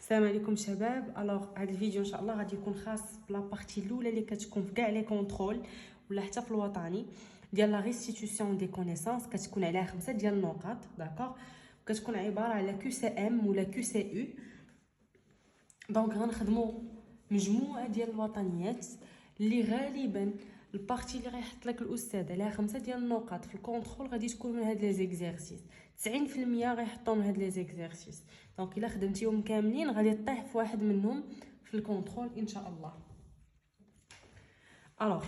السلام عليكم شباب. الوغ هذا الفيديو ان شاء الله غادي يكون خاص بلا بارتي الاولى اللي كتكون في كاع لي كونترول ولا حتى في الوطني ديال لا ريستيتيوشن دي كونيسانس. كتكون عليها 5 ديال النقاط، داكوغ، كتكون عباره على كيو سي ام ولا كيو سي او. دونك غنخدموا مجموعه ديال الوطنيات اللي غالبا البارتي اللي غيحط لك الاستاذ عليها 5 ديال النقاط في الكونترول غادي تكون من هاد لي زيكزيرسيس. 90% غيحطوا من هاد لي زيكزيرسيس. دونك الا خدمتيهم كاملين غادي طيح في واحد منهم في الكونترول ان شاء الله. Alors,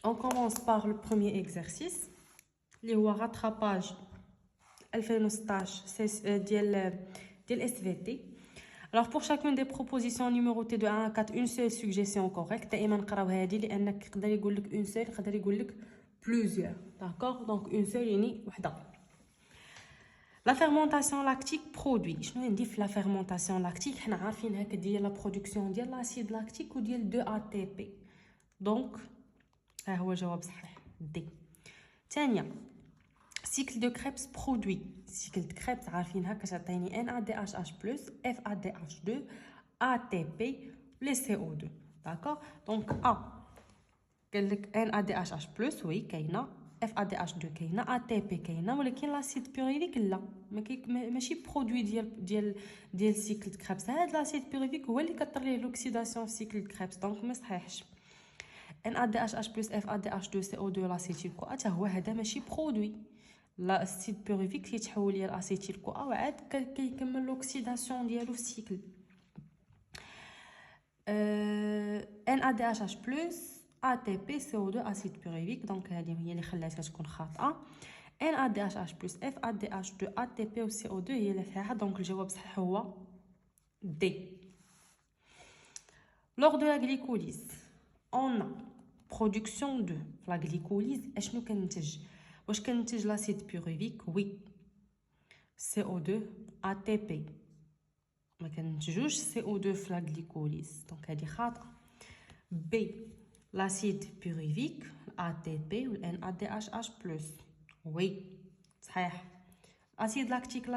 on commence par le premier exercice اللي هو rattrapage 2016 ديال SVT. Alors pour chacune des propositions numérotées de 1 à 4, une seule suggestion correcte. دائما نقراو هذه لانك يقدر يقول لك une seule، يقدر يقول لك plusieurs. D'accord? Donc une seule يعني وحده. La fermentation lactique produit. شنو ندير في la fermentation lactique؟ حنا عارفينها كدير لا production ديال l'acide lactique وديال 2 ATP. دونك ها هو جواب صحيح دي. ثانيا cycle de Krebs produit. cycle de Krebs عارفينها كتعطيني NADH+ FADH2 ATP les CO2. d'accord donc A قال لك NADH+ وي كاينه، FADH2 كاينه، ATP كاينه، ولكن لاسيد بيريفيك لا ماشي برودوي ديال cycle de Krebs. هاد لاسيد بيريفيك هو اللي كطر ليه لوكسيداسيون في cycle de Krebs. دونك ما صحيحش. NADH+ FADH2 CO2 لاسيتيل كو حتى هو هذا ماشي برودوي. لا السيد بيريفيك كيتحول ليا لاسيتيل كو وعاد كيكمل لوكسيداسيون ديالو في السيكل. NADH+ ATP CO2 اسيد بيريفيك. دونك هذه هي اللي خلاتها تكون خاطئه. NADH+ FADH2 ATP و CO2 هي اللي صحيحه. دونك الجواب صحيح هو دي. Lors de la glycolyse on a production de la glycolyse. اشنو كننتج؟ واش كننتج لاسيد بيريفيك؟ وي. CO2 ATP. ما كننتجوش CO2 في لا غليكوليز. دونك هذه خاطئه. بي لاسيد بيريفيك ATP و NADH+. وي صحيح. اسيد لاكتيك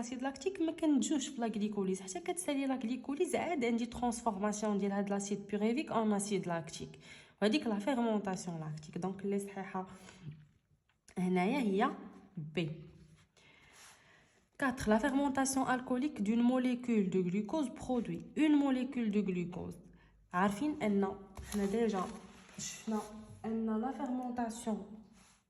ما كنتجوش في لا غليكوليز. حتى كتسالي لا غليكوليز عاد عندي ترانسفورماسيون ديال هاد لاسيد بيريفيك اون اسيد لاكتيك، وهذيك لا فيرمونطاسيون لاكتيك. دونك اللي صحيحه هنايا هي B. 4. La fermentation alcoolique d'une molécule de glucose produit. Une molécule de glucose. عارفين ان حنا ديجا شفنا ان لا فيرمونطاسيون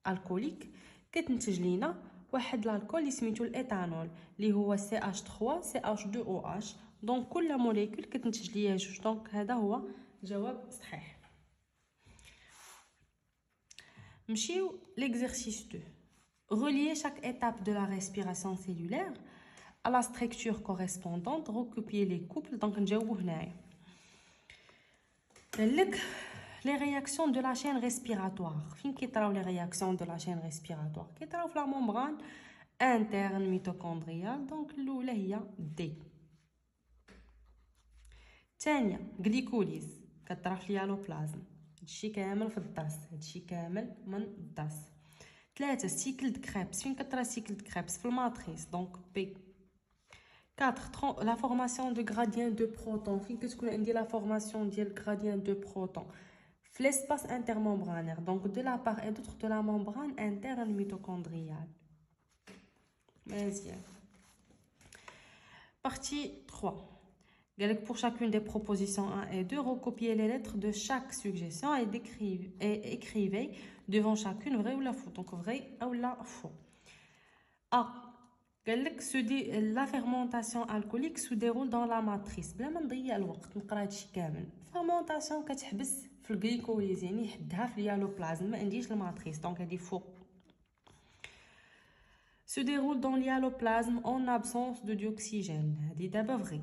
الكوليك كتنتج لينا واحد الالكول اللي سميتو الايثانول اللي هو CH3 CH2OH. دونك كل موليكول كتنتج ليا جوج. دونك هذا هو جواب صحيح. نمشيو l'exercice 2. Relier chaque étape de la respiration cellulaire à la structure correspondante. Recopier les couples. Donc نجاوبو هنايا. قالك les réactions de la chaîne respiratoire. فين كيطراو les réactions de la chaîne respiratoire؟ كيطراو في la membrane interne mitochondriale. دونك الاولى هي دي. الثانيه غليكوليز كطرا في اليالوبلازم. هادشي كامل في الدرس، هادشي كامل من الدرس. 3. cycle de Krebs. فين كطرا cycle de Krebs؟ في الماتريس. دونك بي. 4. la formation de gradient de proton. فين كتكون عندي لا فورماسيون ديال gradient de proton؟ في l'espace intermembranaire. donc de la part et d'autre de la membrane interne mitochondriale. مزيان. partie 3. Pour chacune des propositions 1 et 2, recopiez les lettres de chaque suggestion et écrivez devant chacune vrai ou la faux. Donc vrai ou la faux. A. La fermentation alcoolique se déroule dans la matrice. بلا ما نضيع الوقت نقرا هادشي كامل. fermentation كتحبس في الغليكوليز يعني حدها في اليالوبلازم، ما عنديش الماتريس. دونك هادي فوق. se déroule dans l'hyaloplasme en absence de dioxygène. هادي دابا فغي.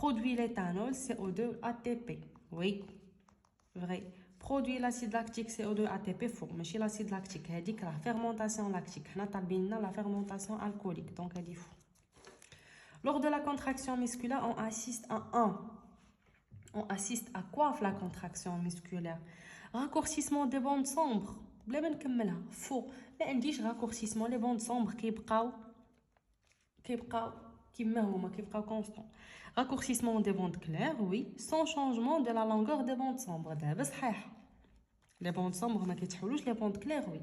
produit l'éthanol CO2 ATP. oui vrai. produit l'acide lactique CO2 ATP faux. ماشي l'acide lactique هذيك راه fermentation lactique. حنا طالبين لنا la fermentation alcoolique. donc هذه faux. lors de la contraction musculaire on assiste à quoi في la contraction musculaire؟ raccourcissement des bandes sombres. بلا ما نكملها faux. ما عنديش raccourcissement. les bandes sombres كيبقاو كيما هما كيبقاو كونستون. raccourcissement des bandes claires oui sans changement de la longueur des bandes sombres دابا صحيحه. les bandes sombres ما كيتحولوش les bandes claires oui.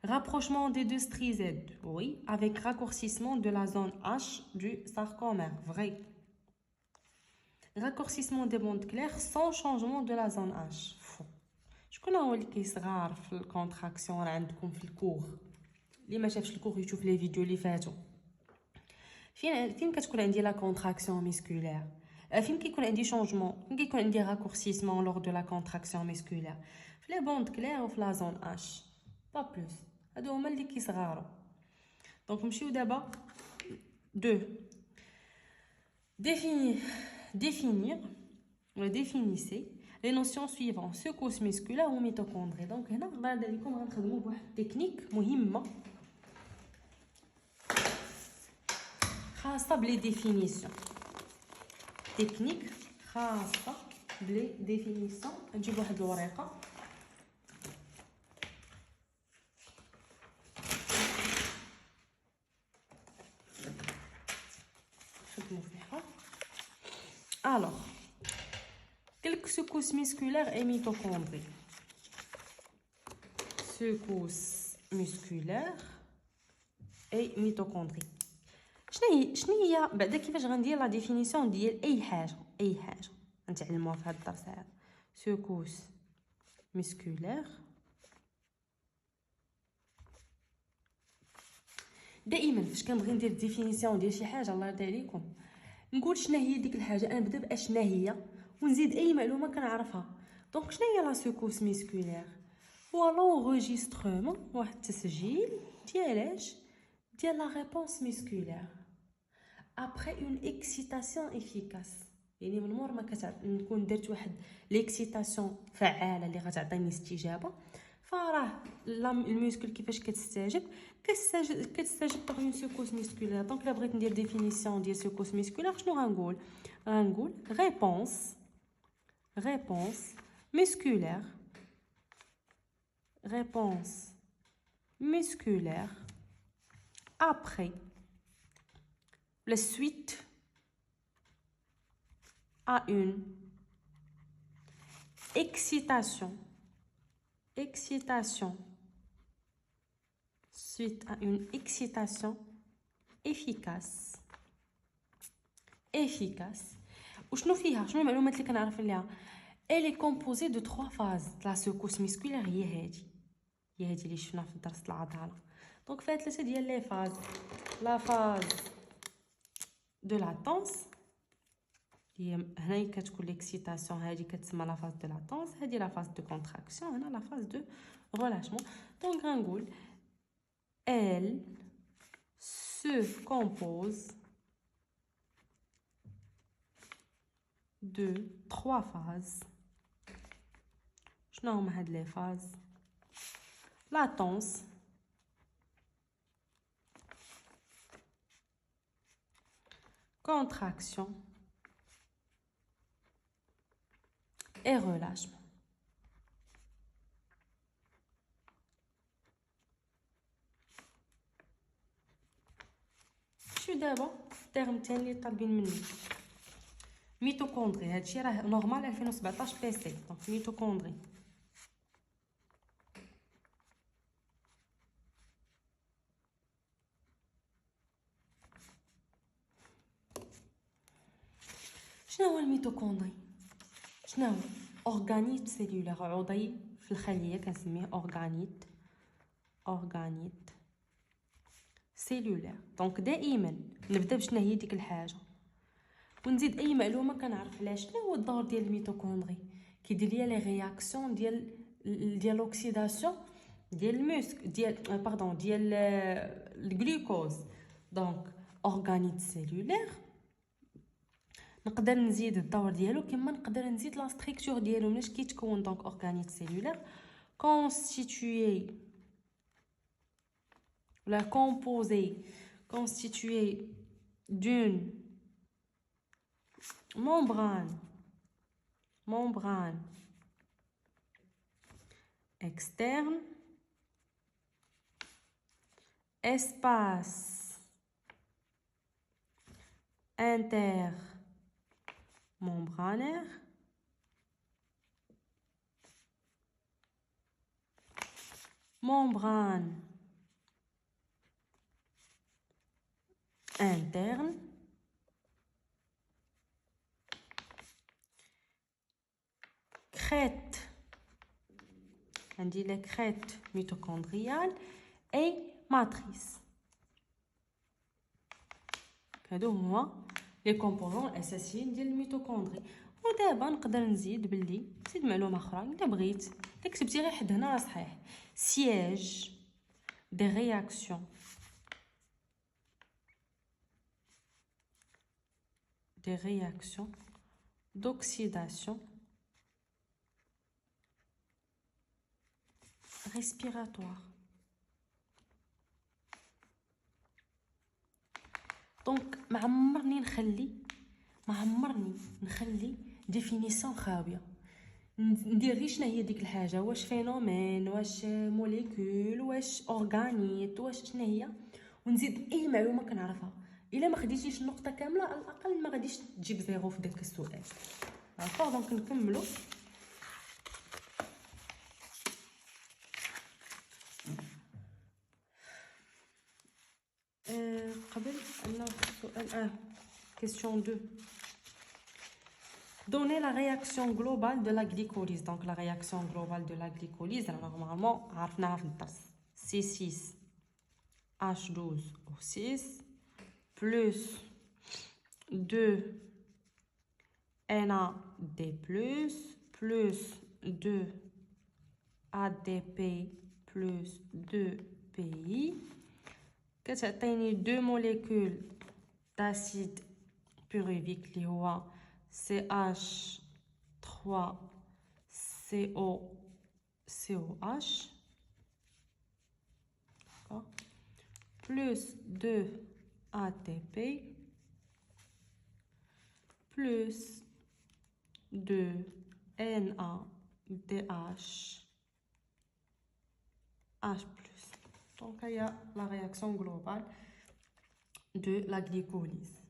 rapprochement des deux stries Z oui avec raccourcissement de la zone H du sarcomère vrai. raccourcissement des bandes claires sans changement de la zone H faux. شكون هو اللي كيصغار في الكونتراكسيون عندكم في الكور؟ اللي ما شافش الكور يشوف لي فيديو اللي فاتوا. فين كتكون عندي لا كونتراكسيون ميسكولير؟ فين كيكون عندي شونجمون؟ فين كيكون عندي راكورسيسمون لور دو لا كونتراكسيون ميسكولير؟ في لي بوند كلير وفي لا زون اش با بلوس. هادو هما اللي كيصغاروا. دونك نمشيو دابا 2 définir ولا définissez les notions suivantes secousse musculaire ou mitochondrie. دونك هنا غادا لكم غنخدموا بواحد التكنيك مهمه خاصه بلي ديفينيسيون. تكنيك خاصه بلي ديفينيسيون. نجيب واحد الورقه نخدموا فيها. الوغ quelques secousses musculaires et mitochondrie. secousse musculaire et mitochondrie. شنو هي بعدا كيفاش غندير لا ديفينيسيون ديال اي حاجه نتعلموها في هذا الدرس هذا. secousse musculaire. دائما فاش كنبغي ندير ديفينيسيون ديال شي حاجه الله يرضي عليكم نقول شنو هي ديك الحاجه، انا نبدا باشنا هي ونزيد اي معلومه كنعرفها. دونك شنو هي لا سيكوس ميسكولير؟ هو لونغيسترومون، واحد التسجيل ديال لا ريبونس ميسكولير ابري اون اكسيتاسيون افيكاس. يعني من مور ما نكون درت واحد ليكسيتاسيون فعاله اللي غتعطيني استجابه، فراه الميسكل كيفاش كتستجيب باغ اون سيكوس ميسكولير. دونك الا بغيت ندير ديفينيسيون ديال سيكوس ميسكولير شنو غنقول réponse musculaire après la suite à une excitation suite à une excitation efficace. وشنو فيها؟ شنو المعلومات اللي كنعرف عليها؟ elle est composée de 3 phases. la secousse musculaire هي هادي اللي شفنا في درس العضله. دونك فيها 3 ديال لي فاز. لا فاز دو لاتونس هي هنايا كتكون ليكسيتاسيون، هادي كتسمى لا فاز دو لاتونس، هادي لا فاز دو كونتراكسيون، هنا لا فاز دو relâchement. دونك غنقول elle se compose de 3 phases. شنو هما هاد لي فاز؟ latence contraction et relâchement. شو دابا الترم الثاني اللي طالبين مني؟ ميتوكوندري. هادشي راه نورمال 2017 بي سي. دونك ميتوكوندري شنو هو الميتوكوندري؟ شنو هو؟ اورغانيت سيلولار، عضوي في الخليه كنسميه اورغانيت سيلولار. دونك دائما نبدا بشنو هي ديك الحاجه ونزيد اي معلومه كنعرف عليها. شنو هو الدور ديال الميتوكوندري؟ كيدير ليا لي رياكسيون ديال اوكسيداسيون ديال المسك ديال الجلوكوز. دونك اورغانيت سيلولار نقدر نزيد الدور ديالو كما نقدر نزيد لا ستركتور ديالو مناش كيتكون. دونك اورغانيت سيلولار constitué d'une membrane externe, espace intermembranaire, membrane interne, crête, on dit les crêtes mitochondriales et matrice. هادو هما les composants اساسيين ديال الميتوكوندري. ودابا نقدر نزيد باللي نزيد معلومه اخرى الا بغيت. الا كتبتي غير حد هنا راه صحيح. siège des réactions d'oxydation respiratoire. دونك ما عمرني نخلي ديفينيسيون خاويه. ندير غير شنو هي ديك الحاجه، واش فينومين، واش موليكول، واش اورغانيت، واش شنو هي، ونزيد اي معلومه كنعرفها. الا ما خديتيش النقطه كامله على الاقل ما غاديش تجيب زيرو في داك السؤال. داكوغ دونك نكملوا. قبل أن السؤال question 2. Donner la réaction globale de la glycolyse. Donc la réaction globale de la glycolyse, normalement عرفناها في الدرس. C6H12O6 plus 2 NAD+, plus 2 ADP plus 2 PI. كتعطيني 2 molécules d'acide pyruvique اللي هو CH3COCOH plus 2 ATP plus 2 NADH H+. Donc il y a la réaction globale de la glycolyse.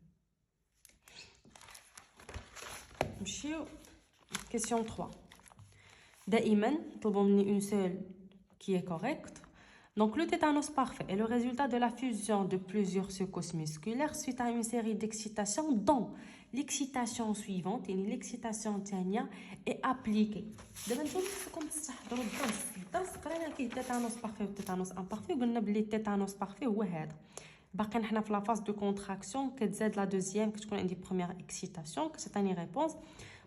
Question 3. دائما طلبوا مني une seule qui est correcte. Donc le tétanos parfait est le résultat de la fusion de plusieurs secousses musculaires suite à une série d'excitations dont l'excitation suivante, يعني l'excitation الثانية est appliquée. دابا نتوما خصكم تستحضروا الدرس قرينا فيه tétanos parfait و tétanos imparfait وقلنا بلي tétanos parfait هو هذا. باقي حنا في لا فاز دو كونتراكسيون كتزاد لا دوزيام كتكون عندي بروميير اكسيتاسيون كتعطيني ريبونس.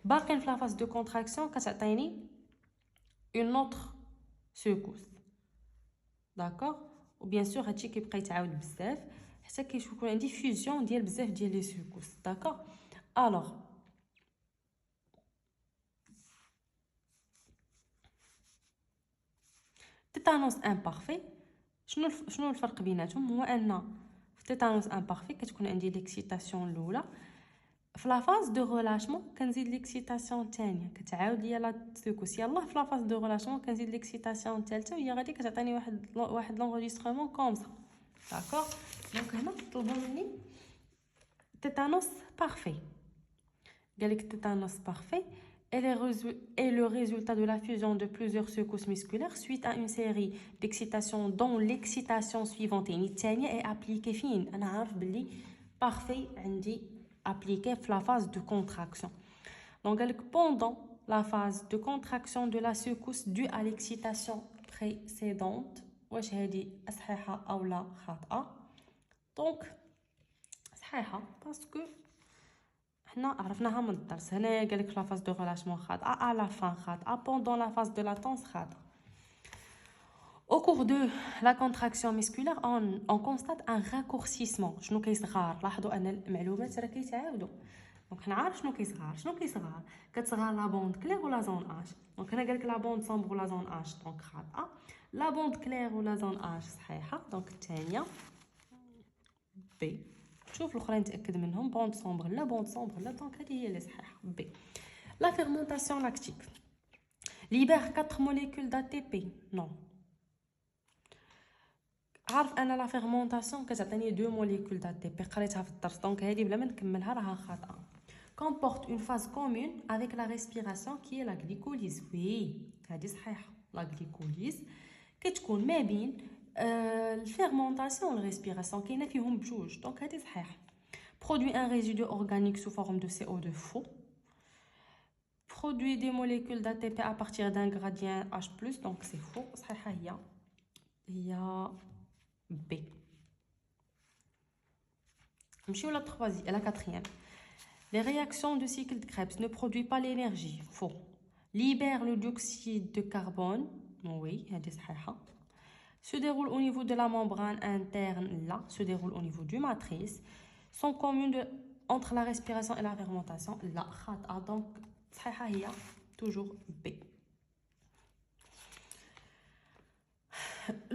باقي في لا فاز دو كونتراكسيون كتعطيني اون اوتر سيكوس. داكوغ و بيان سور هادشي كيبقى يتعاود بزاف حتى كيكون عندي فيوزيون ديال بزاف ديال لي سيكوس. داكوغ الوغ تيتانوس امبارفي شنو الفرق بيناتهم؟ هو ان في تيتانوس امبارفي كتكون عندي ليكسيتاسيون الاولى، في لا فاز دو ريلاشمون كنزيد ليكسيتاسيون الثانيه كتعاود ليا لا سيكوس. يلاه في لا فاز دو ريلاشمون كنزيد ليكسيتاسيون الثالثه وهي غادي كتعطيني واحد لونغيسترمون كوم سا. داكوغ دونك هنا طلبوا مني tétanos parfait. قالك tétanos parfait est le résultat de la fusion de plusieurs secousses musculaires suite à une série d'excitations dont l'excitation suivante est appliquée fine. أنا عارف بلي parfait عندي appliqué في la phase de contraction. Donc قالك pendant la phase de contraction de la secousse due à l'excitation précédente. واش هذه صحيحة أو لا خاطئة؟ donc صحيحه باسكو حنا عرفناها من الدرس. هنا قالك لا فاز دو ريلاشمون خاطئه، ا لا فان خاطئه، بوندون لا فاز دو لاتونس خاطئه. Au cours de la contraction musculaire on constate un raccourcissement. شنو كيصغر؟ لاحظوا ان المعلومات راه كيتعاودوا. دونك نعرف شنو كيصغر كتصغر لا بوند كلير ولا زون اش. دونك هنا قالك لا بوند سومبر ولا زون اش دونك خاطئه، لا بوند كلير ولا زون اش صحيحه. دونك الثانيه بي. شوف الاخرين نتاكد منهم بوند سومبر لا بوند سومبر لا. دونك هذه هي اللي صحيحه بي. لا فيرمونطاسيون لاكتيك libère 4 molécules d'ATP. Non. عارف انا لا فيرمونطاسيون كتعطيني دو موليكول d'ATP قريتها في الدرس دونك هذه بلا ما نكملها راها خاطئه. comporte une phase commune avec la respiration qui est la glycolyse. oui هذه صحيحه. la glycolyse كتكون ما بين الفيرمونطاسيون والريسبيراسيون كاينه فيهم بجوج دونك هذه صحيحه. produit un résidu organique sous forme de CO2 faux. produit des molécules d'ATP à partir d'un gradient H+, donc c'est faux. صحيحه هي B. La quatrième. Les réactions de cycle de Krebs ne produisent pas l'énergie. Faux. Libèrent le dioxyde de carbone. Oui, se déroule au niveau de la membrane interne. Là, se déroule au niveau du matrice. Sont communes entre la respiration et la fermentation. Là, donc, toujours B.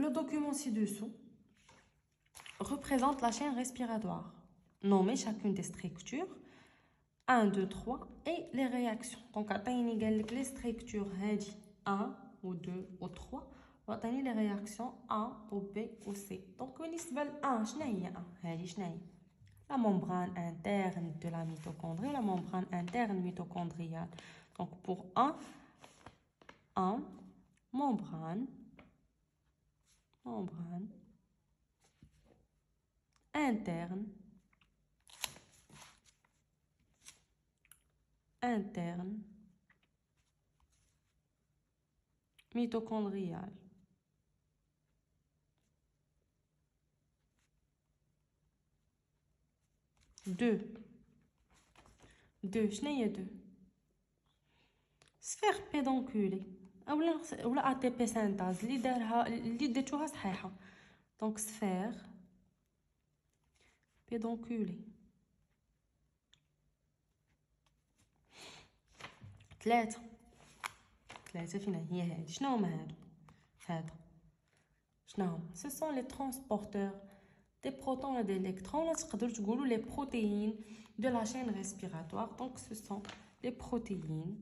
Le document ci-dessous représente la chaîne respiratoire. Nommez chacune des structures 1, 2, 3 et les réactions. Donc, les structures 1 ou 2 ou 3 وعطيني les réactions A ou B ou C. Donc, بالنسبة ل 1 شنو هي 1 هذه شنو هي la membrane interne de la mitochondrie ou la membrane interne mitochondriale. Donc, pour 1 membrane interne mitochondriale. 2 شنو هي 2 سفير بيدونكولي ولا ATP synthase اللي درتوها صحيحه. دونك سفير بيدونكولي. 3 فينا هي هذه. شنو هما هادو شنو هما؟ ce sont les transporteurs des protons et des électrons. ولا تقدروا تقولوا les protéines de la chaîne respiratoire. Donc ce sont les protéines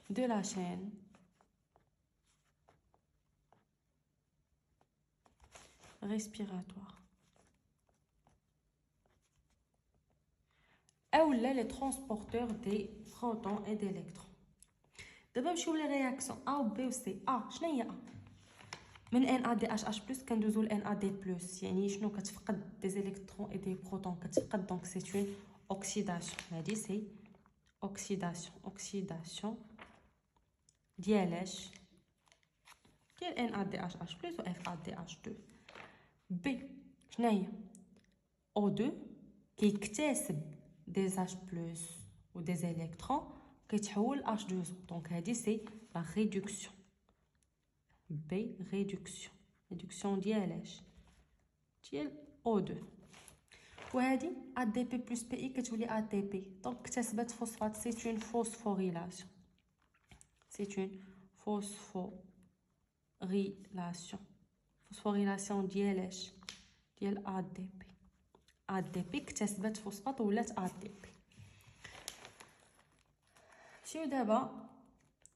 de la chaîne respiratoire. Ou là les transporteurs des protons et d'électrons. دابا نمشيو لي رياكسيون A و B و C. A شنو هي A؟ من NADH+ كندوزو ل NAD+. يعني شنو كتفقد دي الكترون اي دي بروتون كتفقد. دونك سي اون اوكسيداسيون. هادي سي اوكسيداسيون ديال اش ديال NADH+ و FADH2. B شنو هي O2 كيكتسب des H+ ou des électrons كيتحول H2O. دونك هادي سي لا ريدكسيون. B ريدكسيون ديال اش ديال O2. وهادي ADP plus PI كتولي ATP. دونك اكتسبت فوسفات. سي اون فوسفوريلاسيون. فوسفوريلاسيون ديال اش ديال ADP اكتسبت فوسفات ولات ATP. مشيو دابا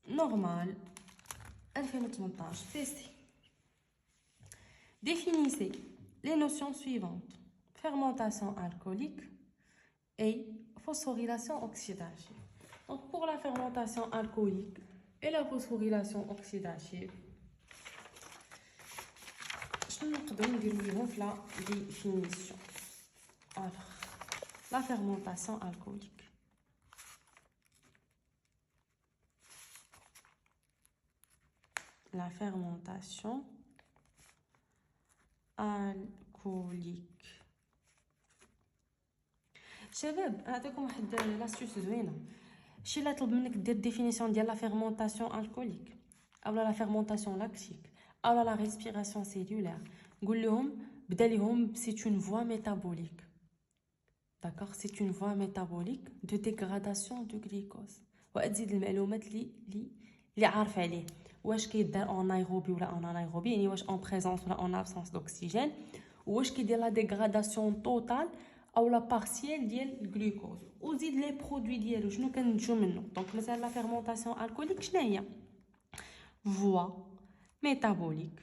نورمال 2018 PC. Définissez les notions suivantes: fermentation alcoolique et phosphorylation oxydative. Donc pour la fermentation alcoolique et la phosphorylation oxydative, شنو نقدروا نديرو ليهم في لا définition. Alors la fermentation alcoolique. La fermentation alcoolique. شباب نعطيكم واحد لاستيوس زوينه. شي لا طلب منك دير ديفينيسيون ديال لا فيرمونطاسيون الكوليك اولا لا فيرمونطاسيون لاكتيك اولا لا ريسبيراسيون سيلولير. قول لهم بدا لهم سي اون فوا ميتابوليك. داكوغ سي اون فوا ميتابوليك دو ديغراداسيون دو غليكوز. وتزيد المعلومات اللي عارف عليه. واش كيدار اون ايروبي ولا اون انايروبي يعني واش اون بريزونس ولا اون ابسونس دوكسيجين. واش كيدير لا ديغراداسيون توتال او لا بارسيال ديال الجلوكوز. وزيد لي برودوي ديالو شنو كننتجو منه. دونك مثلا لا فيرمونطاسيون الكوليك شنو هي؟ voie métabolique.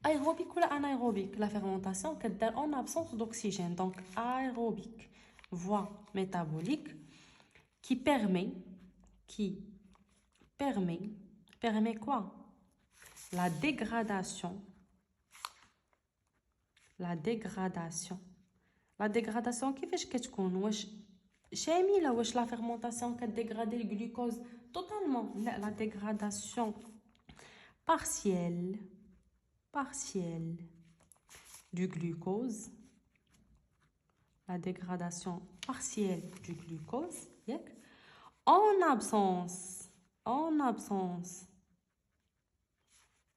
Aérobique ou anaérobique, la fermentation qu'elle en absence d'oxygène, donc aérobique, voie métabolique qui permet quoi? La dégradation. La dégradation كيفاش كتكون واش شامله واش la fermentation كتديغرادي le glucose totalement لا la dégradation partielle du glucose la dégradation partielle du glucose en absence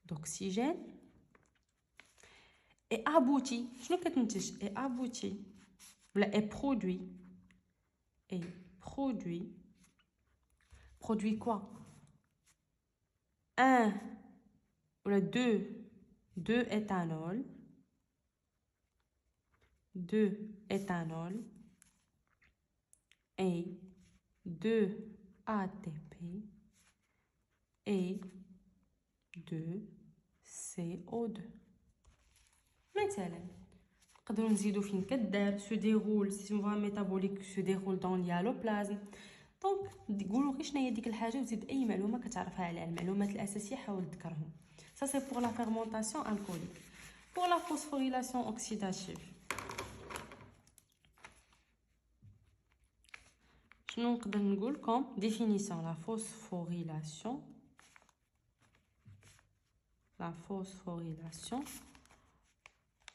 d'oxygène et aboutit شنو كتنتج et aboutit ولا est produit quoi 1 ou 2 éthanol 2 et 2 ATP et 2 CO2 مثلا نقدروا نزيدوا فين كدار se déroule si voie métabolique se déroule dans l'hyaloplasme دونك تقولوا غير شنو هي ديك الحاجه وزيد اي معلومه كتعرفها على المعلومات الاساسيه حاول تذكرهم. Ça c'est pour la fermentation alcoolique. Pour la phosphorylation oxydative شنو نقدر نقول comme définition la phosphorylation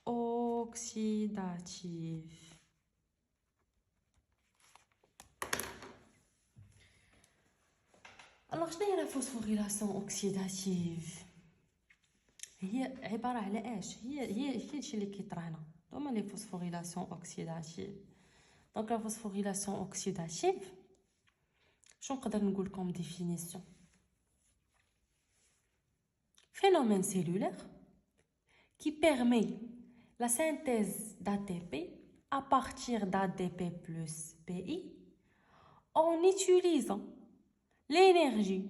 oxydative. Alors شنو هي la phosphorylation oxydative؟ هي عباره على ايش؟ هي الشيء اللي كيطرحنا هما لي phosphorylation oxydative. Donc la phosphorylation oxydative شنو نقدر نقول comme définition؟ phénomène cellulaire qui permet la synthèse d'ATP à partir d'ADP plus PI en utilisant l'énergie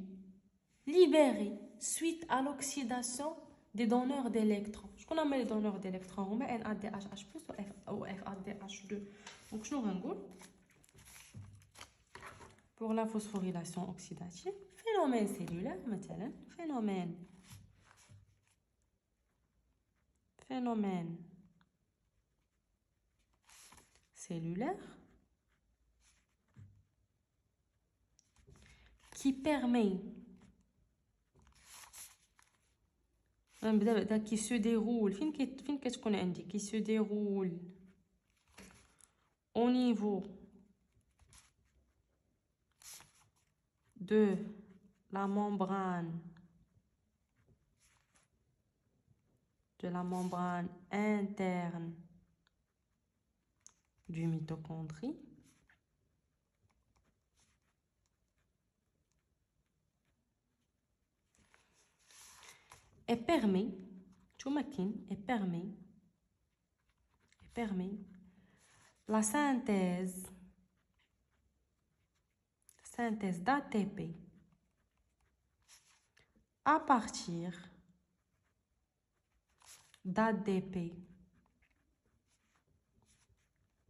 libérée suite à l'oxydation des donneurs d'électrons. Je connais les donneurs d'électrons, هما NADH+ ou FADH2. Donc شنو غنقول pour la phosphorylation oxydative phénomène cellulaire مثلا phénomène cellulaire qui permet qui se déroule فين كتكون عندي qui se déroule au niveau de la membrane interne du mitochondrie et permet la synthèse d'ATP à partir d'ADP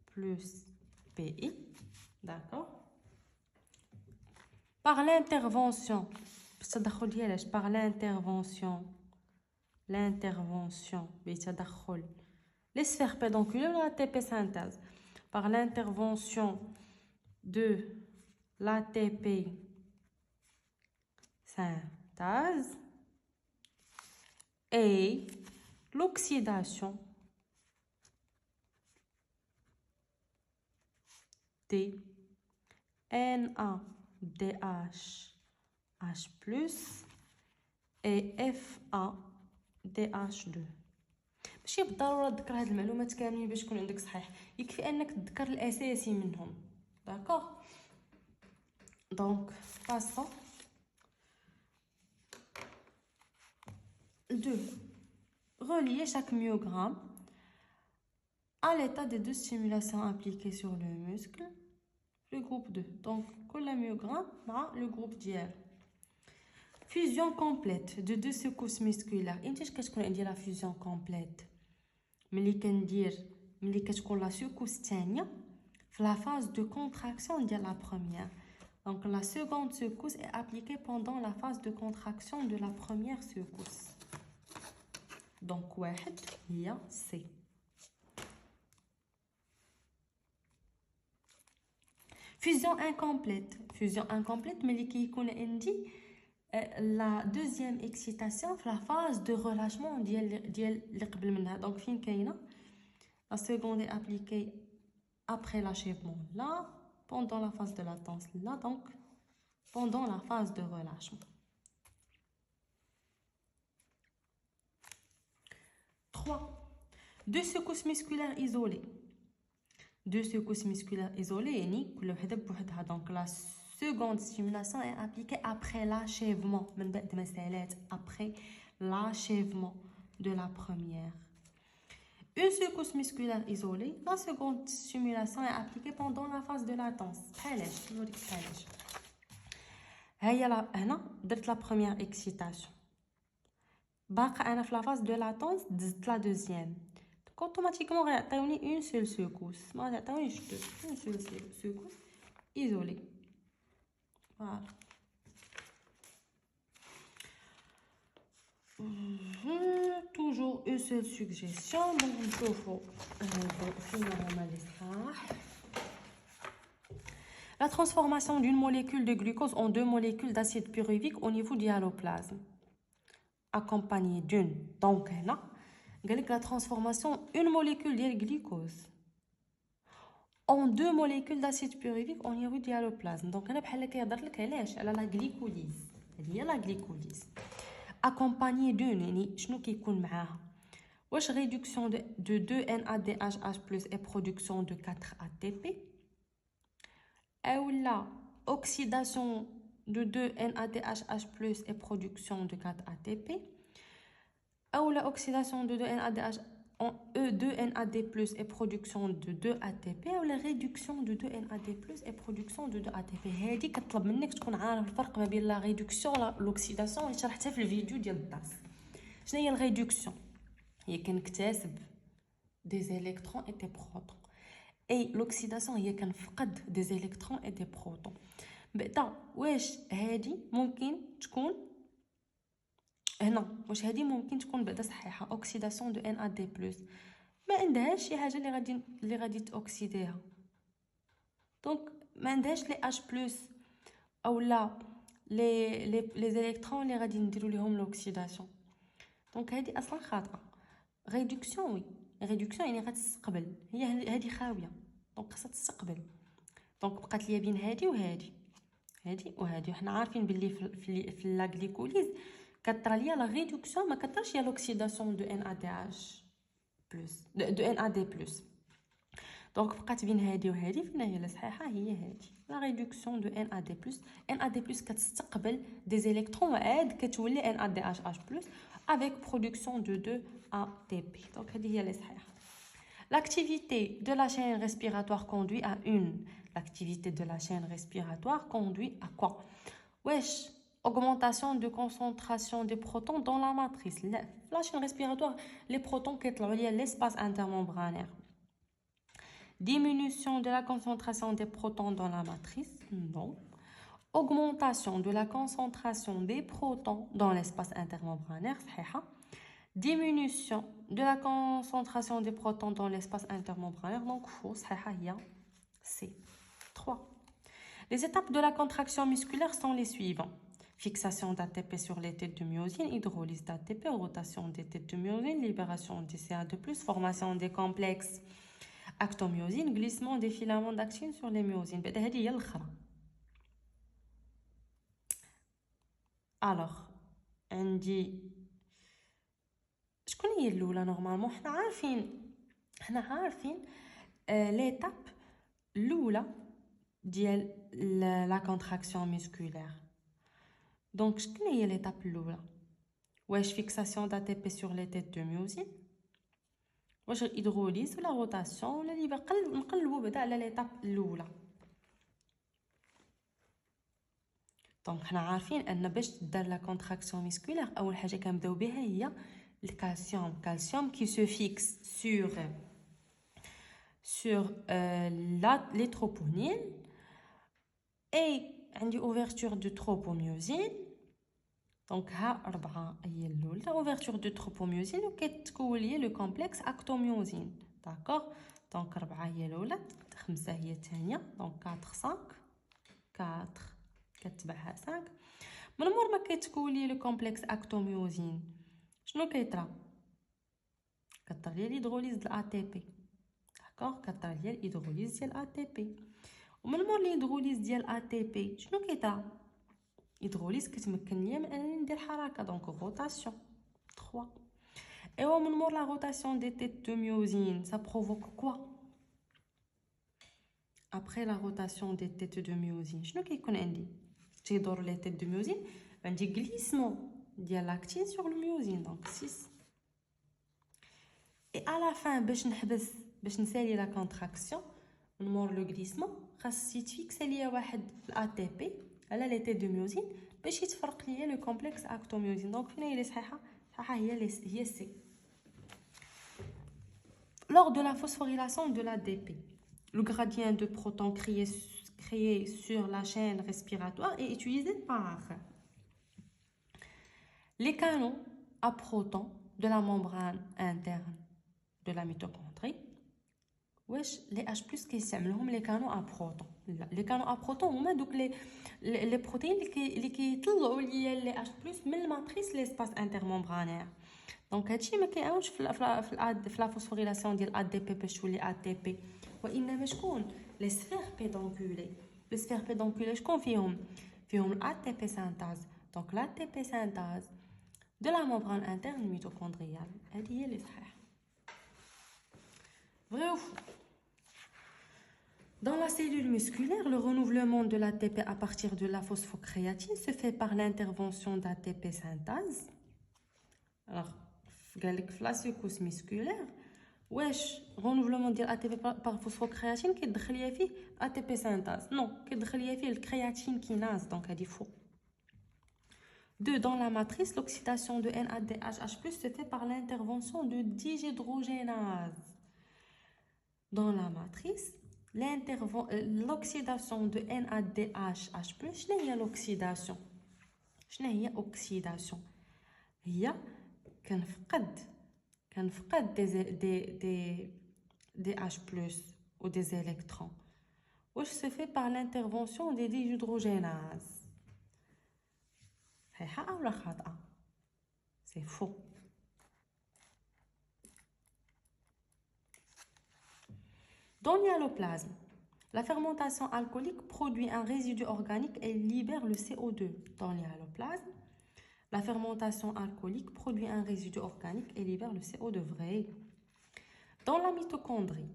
plus PI, d'accord, par l'intervention بتدخل les sphères pédonculaires de l'ATP synthèse par l'intervention de l'ATP synthèse et l'oxydation des NADH+ et FADH2. ماشي بالضروره تذكر هاد المعلومات كاملين باش يكون عندك صحيح يكفي انك تذكر الاساسي منهم داكوغ دونك passons de relier chaque myogramme à l'état des deux stimulations appliquées sur le muscle le groupe 2. Donc, كل myogramme مع le groupe ديالو. Fusion complète de deux secousses musculaires. انت اش كتكون عندي لا fusion complète ملي كتكون لا secousse الثانيه في la phase de contraction ديال la première. Donc la seconde secousse est appliquée pendant la phase de contraction de la première secousse. Donc واحد هي C. Fusion incomplète ملي كيكون عندي la deuxième excitation في la phase de relâchement ديال اللي قبل منها. Donc فين كاينه la seconde est appliquée après l'achèvement là, pendant la phase de latence là, donc pendant la phase de relâchement. 3. Deux secousses musculaires isolées. Deux secousses musculaires isolées يعني كل وحده بوحدها. Donc la seconde stimulation est appliquée après l'achèvement من بعد ما سالات, après l'achèvement de la première. Une secousse musculaire isolée, la seconde stimulation est appliquée pendant la phase de latence. بحالاش نوريك بحالاش. هنا درت la première excitation. باقا انا في la phase de latence دزت la deuxième. Donc automatiquement غيعطيوني une seule secousse. ما غيعطيونيش deux. Une seule secousse isolée. Voilà. Toujours une seule suggestion. Donc نشوفوا finalement l'estrage. La transformation d'une molécule de glucose en deux molécules d'acide pyruvique au niveau du alloplasme, accompagnée d'une. Donc là, la transformation une molécule de glucose en deux molécules d'acide pyruvique au niveau du alloplasme. Donc là, بحال كيهضر لك علاش على لا glycolyse. هي لا glycolyse. Accompagné d'une, يعني شنو كيكون معاها واش réduction de 2 NADH+ et production de 4 ATP ou la oxydation de 2 NADH+ et production de 4 ATP ou la oxydation de 2 NADH en E2NAD+ et production de 2 ATP ou la réduction de 2 NAD+ et production de 2 ATP. هذه كطلب منك تكون عارف الفرق ما بين لا ريدكسيون ولا لوكسيداسيون اللي شرحتها في الفيديو ديال الدرس. شنو هي الريدكسيون؟ هي كنكتسب دي زيليكترون اي دي بروتون. اي لوكسيداسيون هي كنفقد دي زيليكترون اي دي بروتون. بعدا واش هذه ممكن تكون هنا واش هذه ممكن تكون بعدا صحيحه اوكسيداسيون دو ان ا دي بلس ما عندهاش شي حاجه اللي غادي تاكسيديها دونك ما عندهاش لي اش بلس او لا لي زيليكترون اللي غادي نديروا لهم لوكسيداسيون دونك هذه اصلا خاطئه ريدكسيون وي ريدكسيون يعني غتستقبل هي هذه خاويه دونك خاصها تستقبل دونك بقات ليا بين هذه وهذه وهذه وحنا عارفين باللي في لا غليكوليز كطرا ليا لا ريدكسيون ما كطراش ليا لوكسيداسيون دو ان ا دي اش بلس دو ان ا دي بلس دونك بقات بين هذه وهذه فين هي الصحيحه هي هذه لا ريدكسيون دو ان ا دي بلس ان ا دي بلس كتستقبل دي زيليكترون وعاد كتولي ان ا دي اش بلس avec production de 2 ATP donc هذه هي اللي صحيحه. L'activité de la chaîne respiratoire conduit à l'activité de la chaîne respiratoire conduit à quoi? Wesh, augmentation de concentration des protons dans la matrice. La chaîne respiratoire, les protons qui sont liés à l'espace intermembranaire. Diminution de la concentration des protons dans la matrice? Non. Augmentation de la concentration des protons dans l'espace intermembranaire. Diminution de la concentration des protons dans l'espace intermembranaire. Donc, faux. C'est 3. Les étapes de la contraction musculaire sont les suivantes. Fixation d'ATP sur les têtes de myosine, hydrolyse d'ATP, rotation des têtes de myosine, libération des CA2+, formation des complexes actomyosine, glissement des filaments d'actine sur les myosines. Alors, on dit شكون هي الاولى نورمالمون حنا عارفين ليتاب الاولى ديال لا كونتراكسيون ميسكولير دونك شكون هي ليتاب الاولى واش فيكساسيون دا تي بي سور لي تيت دو ميوزين واش الهيدروليز ولا روتاسيون ولا نقلبوا بعدا على ليتاب الاولى دونك حنا عارفين ان باش تدار لا كونتراكسيون ميسكولير اول حاجه كنبداو بها هي الكالسيوم qui se fixe sur les troponines et عندي ouverture de tropomyosine. دونك ها 4 هي الاولى ouverture de tropomyosine وكتكون لي لو كومبلكس اكتوميوزين. داكوغ دونك 4 هي الاولى 5 هي الثانيه. دونك 4 5 4 كتبعها 5. من مور ما كتكون لي لو كومبلكس اكتوميوزين شنو كيطرا؟ كطرا لي الهيدروليز ديال اي تي بي. داكوغ كطرا لي الهيدروليز ديال اي تي بي. ومن مور الهيدروليز ديال اي تي بي شنو كيطرا؟ الهيدروليز كتمكن ليا من انني ندير حركه دونك روتاسيون 3. ايوا من مور لا روتاسيون دي تيت دو ميوزين ça provoque quoi après la rotation des têtes de myosine شنو كيكون عندي؟ تيدور لي تيت دو ميوزين عندي غليسمون ديال لاكتين سور الميوزين دونك 6. et à la fin باش نسالي لا كونتراكسيون من مور لو غليسمون خاص يتفيكسا ليا واحد في الاي تي بي على لي تيت دو ميوزين باش يتفرق ليا لو كومبلكس اكتوميوزين. دونك فين هي اللي صحيحه هي سي. lors de la phosphorylation de l'ADP le gradient de protons créé sur la chaîne respiratoire est utilisé par les canaux à protons de la membrane interne de la mitochondrie. واش لي اش بلس كيستعملوهم لي كانو ا بروتون؟ لا لي كانو ا بروتون هما دوك لي بروتين اللي كيطلعوا ليا لي اش بلس من الماتريس ليسباس انترممبرانير. دونك هادشي ما كيعاونش في لا فوسفوريلاسيون ديال ا دي بي باش تولي ا تي بي، وانما شكون لي سفير بيدونكولي. لي سفير بيدونكولي شكون فيهم ا تي بي سانتاز. دونك لا تي بي سانتاز دو لا ممبران انترن ميتوكوندريال هذه هي اللي صحيحه. Vrai ou faux? Dans la cellule musculaire, le renouvellement de l'ATP à partir de la phosphocréatine se fait par l'intervention d'ATP synthase. Alors, dans la secousse musculaire, wesh, renouvellement de l'ATP par phosphocréatine qui est fait ATP synthase. Non, qui est fait le créatine kinase, donc elle dit faux. 2. Dans la matrice, l'oxydation de NADH+ se fait par l'intervention de dihydrogénase. Dans la matrice, l'oxydation de NADH+, شنو هي l'oxydation؟ شنو هي oxydation؟ هي كنفقد des H+ ou des électrons. واش se fait par l'intervention des dihydrogénases. صحيحة أو لا خاطئة؟ C'est faux. Dans l'hyaloplasme, la fermentation alcoolique produit un résidu organique et libère le CO2. Dans l'hyaloplasme, la fermentation alcoolique produit un résidu organique et libère le CO2. Vrai. Dans la mitochondrie,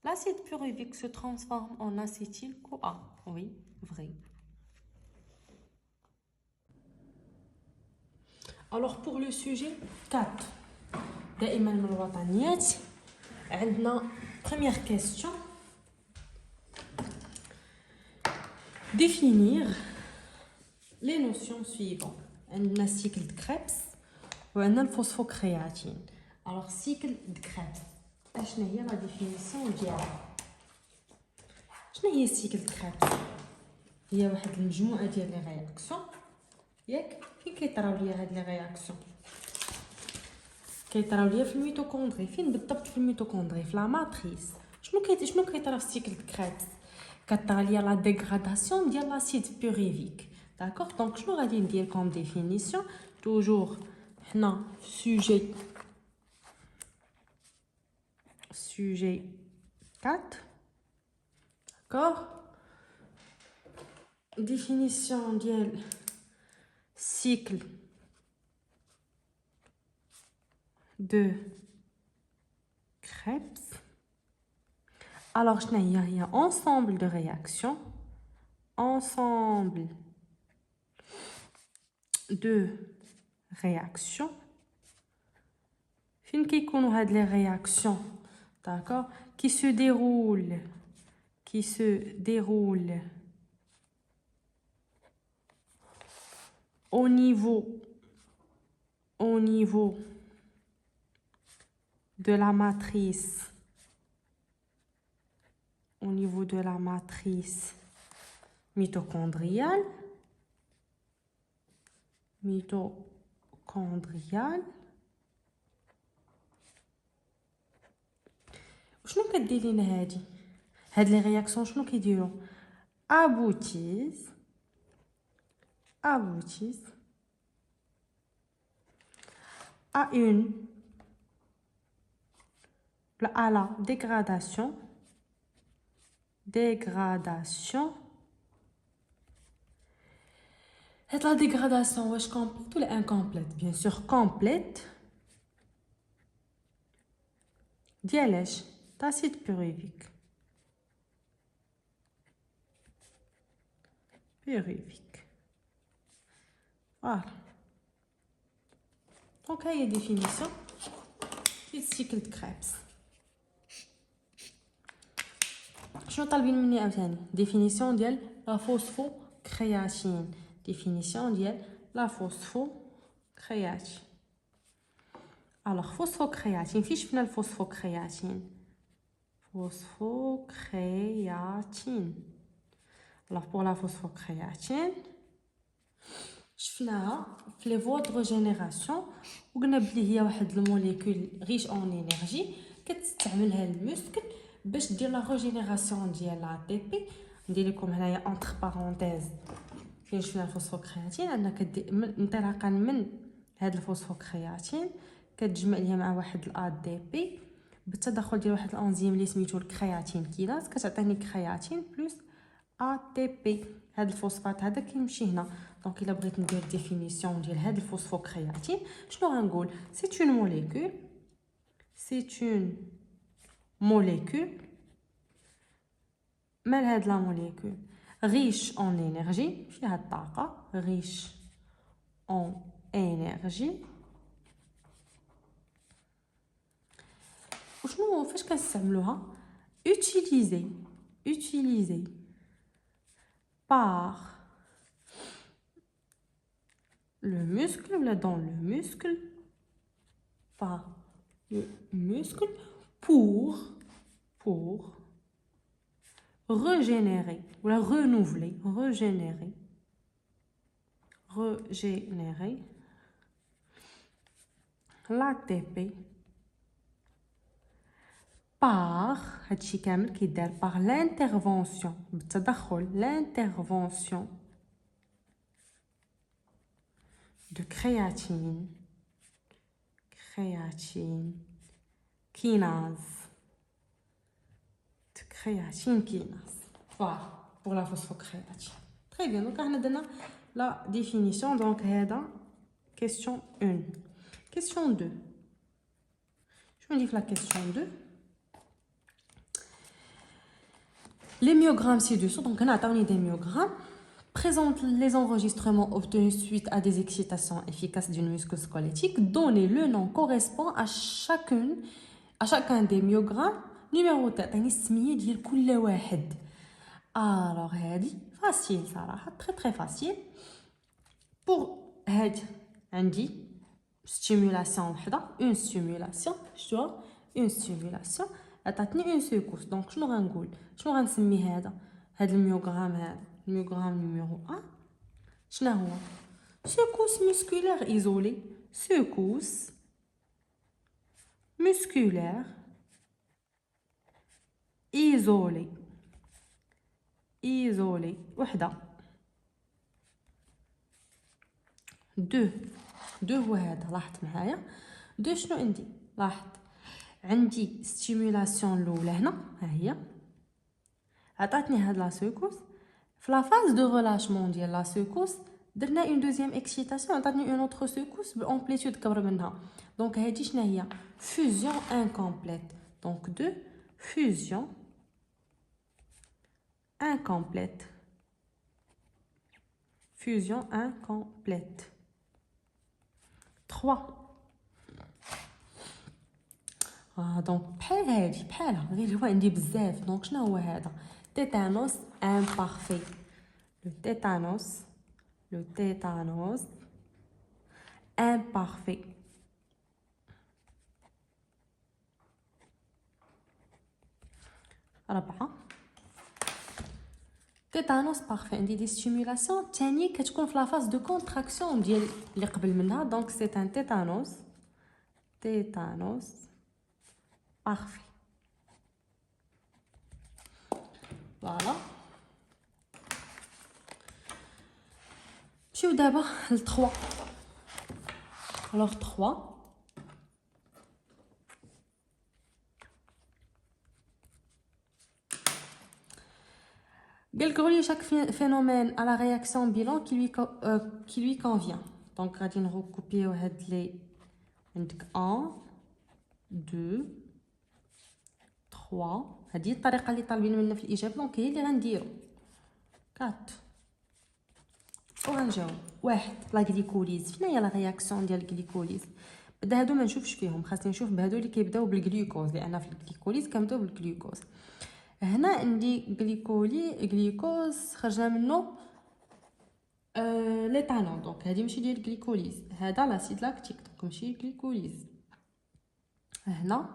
l'acide pyruvique se transforme en acétyl-CoA. Oui, vrai. Alors pour le sujet 4, دائما من الوطنيات عندنا première question. Définir les notions suivantes. Un cycle de Krebs ou un phosphocréatine. Alors, cycle de Krebs. Quelle est la définition ديالها؟ شنو هي cycle de Krebs؟ هي واحد المجموعة ديال لي رياكسيون ياك فين كيطراو ليا هاد لي رياكسيون؟ كيطراو ليا في الميتوكوندري. فين بالضبط في الميتوكوندري؟ في لا ماتريس. شنو كيطرا في سيكل كريبس؟ كطرا ليا لا ديغراداسيون ديال لاسيد بيوريفيك. داكوغ دونك شنو غادي ندير كوم ديفينيسيون؟ توجور حنا سوجي 4. داكوغ ديفينيسيون ديال cycle de Krebs. Alors, il y a ensemble de réactions. Ensemble de réactions. Fin qui connaît les réactions, d'accord, qui se déroulent au niveau de la matrice, mitochondriale, شنو كدير لينا هاد لي رياكسيون شنو كيديروا aboutissent à la dégradation هاد la dégradation واش complète ou incomplète bien sûr complète ديال d'acide pyruvique voilà donc هي définition du cycle de Krebs. شنو طالبين مني عاوتاني définition ديال la phosphocréatine alors phosphocréatine فين شفنا الفوسفوكرياتين alors pour la phosphocréatine شفناها في لي فوا دو ريجينيراسيون وقلنا بلي هي واحد الموليكول ريش اون انرجي كتستعملها المسكل باش دير لا ريجينيراسيون ديال لا تي بي. ندير لكم هنايا انتر بارونتيز فين شفنا الفوسفوكرياتين عندنا انطلاقا من هاد الفوسفوكرياتين كتجمع ليها مع واحد الا دي بي بالتدخل ديال واحد الانزيم اللي سميتو الكرياتين كيناز كتعطيني كرياتين بلس ا تي بي. هاد الفوسفات هذا كيمشي هنا دونك الا بغيت ندير ديفينيسيون ديال هاد الفوسفوكرياتين شنو غنقول سي اون موليكول مال هاد لا موليكول riche en énergie فيها الطاقة riche en énergie وشنو فاش كنستعملوها utilisé par le muscle ou dans le muscle par le muscle pour régénérer ou la renouveler l'ATP par هادشي كامل كيدار par l'intervention de créatine kinase voilà pour la phosphocréatine. Très bien, donc on a donné la définition. Donc question 1. Question 2. Je me dis la question 2. Les myogrammes ci-dessous, donc on a donné des myogrammes, présentent les enregistrements obtenus suite à des excitations efficaces d'une muscle squelettique. Donnez le nom correspond à chacun des myogrammes. numéro تعطيني السميه ديال كل واحد. alors هادي فاسيل صراحه très facile. pour هاد عندي stimulation وحده une stimulation شتوها une stimulation عطاتني une secousse. دونك شنو غنقول شنو غنسمي هذا الميوغرام هذا الميوغرام نيميرو 1 شنو هو secousse musculaire isolée secousse musculaire isolé وحده. دو هو هذا لاحظت معايا دو شنو عندي لاحظ عندي ستيمولاسيون الاولى هنا ها هي عطاتني هاد لا سيكوس في لا فاز دو ريلاشمون ديال لا سيكوس درنا اون دوزيام اكسيتاسيون عطاتني اون اوتر سيكوس بامبليتود كبر منها. دونك هادي شنو هي فوزيون انكومبليت. دونك دو فوزيون incomplète. Fusion incomplète. 3. donc بحال هادي بحالها غير هو عندي بزاف. دونك شنو هو هذا tétanos imparfait. le tétanos imparfait. 4 tétanos parfait. عندي دي ستيمولاسيون تاني كتكون في لا فاز دو كونتراكسيون ديال اللي قبل منها. دونك سي ان tétanos parfait. فوالا نمشيو دابا ل 3. alors 3 قالك غولي chaque phénomène à la réaction bilan qui lui convient. donc غادي نغوكوبيو هاد لي عندك 1 2 3 هذه الطريقه اللي طالبين منا في الاجابه. دونك هي اللي غنديرو 4 وغنجاوب. 1 لا غليكوليز. فين هي لا رياكسيون ديال الغليكوليز؟ بدا هادو ما نشوفش فيهم، خاصني نشوف بهادو اللي كيبداو بالغلوكوز لان في الغليكوليز كنبداو بالغلوكوز. هنا عندي غليكوز خرجنا منه ليتانول. دونك هذه ماشي ديال الغليكوليز، هذا لاسيد لاكتيك دونك ماشي غليكوليز. هنا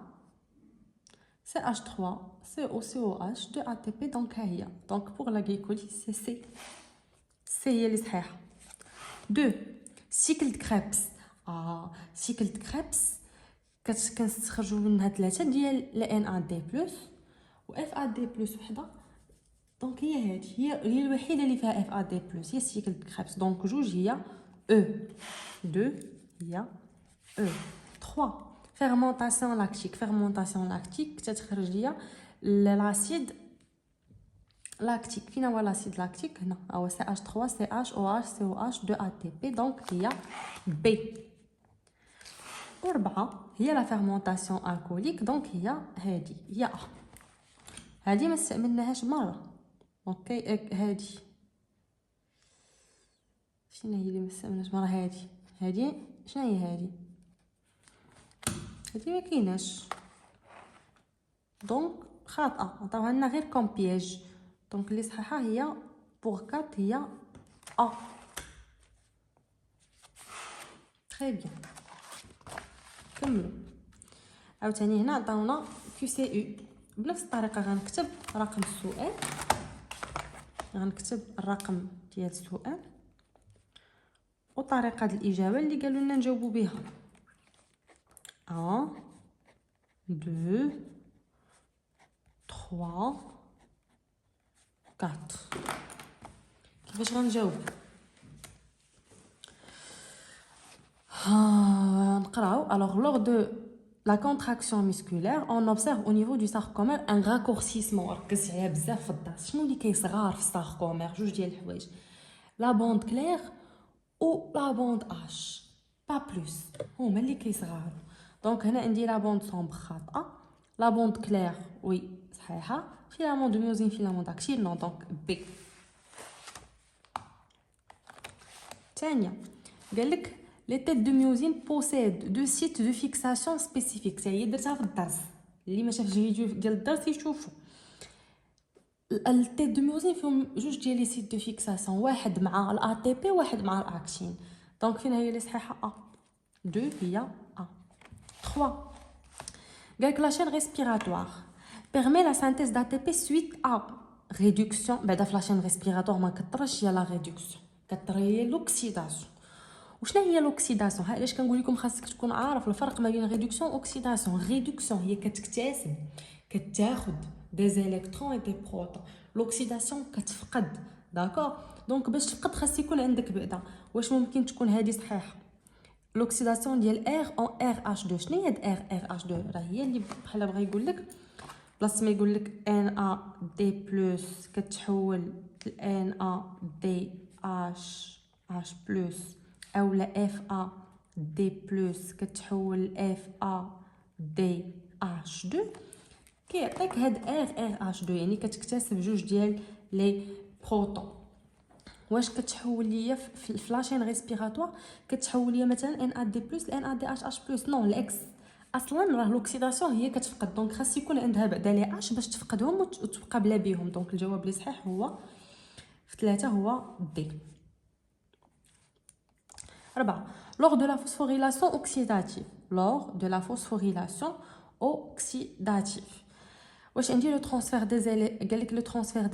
CH3 COCOH 2 ATP. دونك ها هي. دونك بوغ لا غليكوليز سي هي اللي صحيحه. 2 سيكل د كريبس. سيكل د كريبس كنستخرجوا منها 3 ديال NAD+ و FAD+ وحده. دونك هي هذه هي الوحيده اللي فيها FAD+، هي سيكل د كريبس. دونك جوج هي E، 2 هي E. 3 fermentation lactique تتخرج ليا الاسيد لاكتيك. فين هو الاسيد لاكتيك؟ هنا هو CH3 CHOH COH 2 ATP. دونك هي B. 4 هي لا fermentation alcoolique. دونك هي هذه هي A. هذه ما استعملناهاش مره. اوكي هذه شنو هي اللي ما استعملناش مره؟ هذه شنو هي هذه ما كايناش. دونك خاطئه، عطاوها لنا غير كوم بياج. دونك اللي صحيحه هي بوغ 4 هي ا. تري بيان. كملوا. عاوتاني هنا عطاونا QCU. بنفس الطريقه غنكتب رقم السؤال، غنكتب الرقم ديال السؤال وطريقه الاجابه اللي قالوا لنا نجاوبوا بها. 1 2 3 4. كيفاش غنجاوب؟ نقراو. alors lors de la contraction musculaire on observe au niveau du sarcomère un raccourcissement. ركزت عليها بزاف في الدرس. شنو اللي كيصغار في الساركومير؟ جوج ديال الحوايج، لا بوند كلير و لا بوند اش، با بلوس، هما اللي كيصغاروا. دونك هنا عندي لا بوند سومبر خاطئه، لا بوند كلير وي صحيحه، فيلامون دو ميوزين فيلامون داكتيل نو. دونك بي. ثانيه قالك لي تيت دو ميوزين بوسيد دو سيت دو فيكساسيون سبيسيفيك. هي درتها في الدرس، اللي ما شافش الفيديو ديال الدرس يشوفوا. التيت دو ميوزين فيهم جوج ديال لي سيت دو فيكساسيون، واحد مع الا تي بي واحد مع الاكتين. دونك فين هي اللي صحيحه؟ ا. 2 هي ا. 3 قالك لا شين ريسبيراتوار permet la synthèse d'ATP suite à réduction. بعدا في لا شين ريسبيراتوار ما كثرش هي لا ريدكسيون، كثر هي لوكسيداسيون. وشنو هي لوكسيداسيون؟ علاش كنقول لكم خاصك تكون عارف الفرق ما بين ريدكسيون و اوكسيداسيون. ريدكسيون هي كتكتسب، كتاخذ دي زيليكترون اي دي بروتون. لوكسيداسيون كتفقد. داكور. دونك باش تفقد خاص يكون عندك بعدا. واش ممكن تكون هذه صحيحه؟ لوكسيداسيون ديال R en RH2. شنو هي هاد RH2؟ راه هي اللي بحال بغا يقول لك بلاصه ما يقول لك NAD+ كتحول ل NADH+ اولا FAD+ كتحول ل FADH2. كيعطيك هاد RH2 يعني كتكتسب جوج ديال لي بروتون. واش كتحول ليا في فلاشين ريسبيراتوار؟ كتحول ليا مثلا NAD+ ل NADH+. نو العكس، اصلا راه لوكسيداسيون هي كتفقد. دونك خاص يكون عندها بعدا لي اش باش تفقدهم وتبقى بلا بيهم. دونك الجواب اللي صحيح هو في 3 هو دي. 4 lors de la phosphorylation oxydative. Lors de la phosphorylation oxydative. Wesh on dit le transfert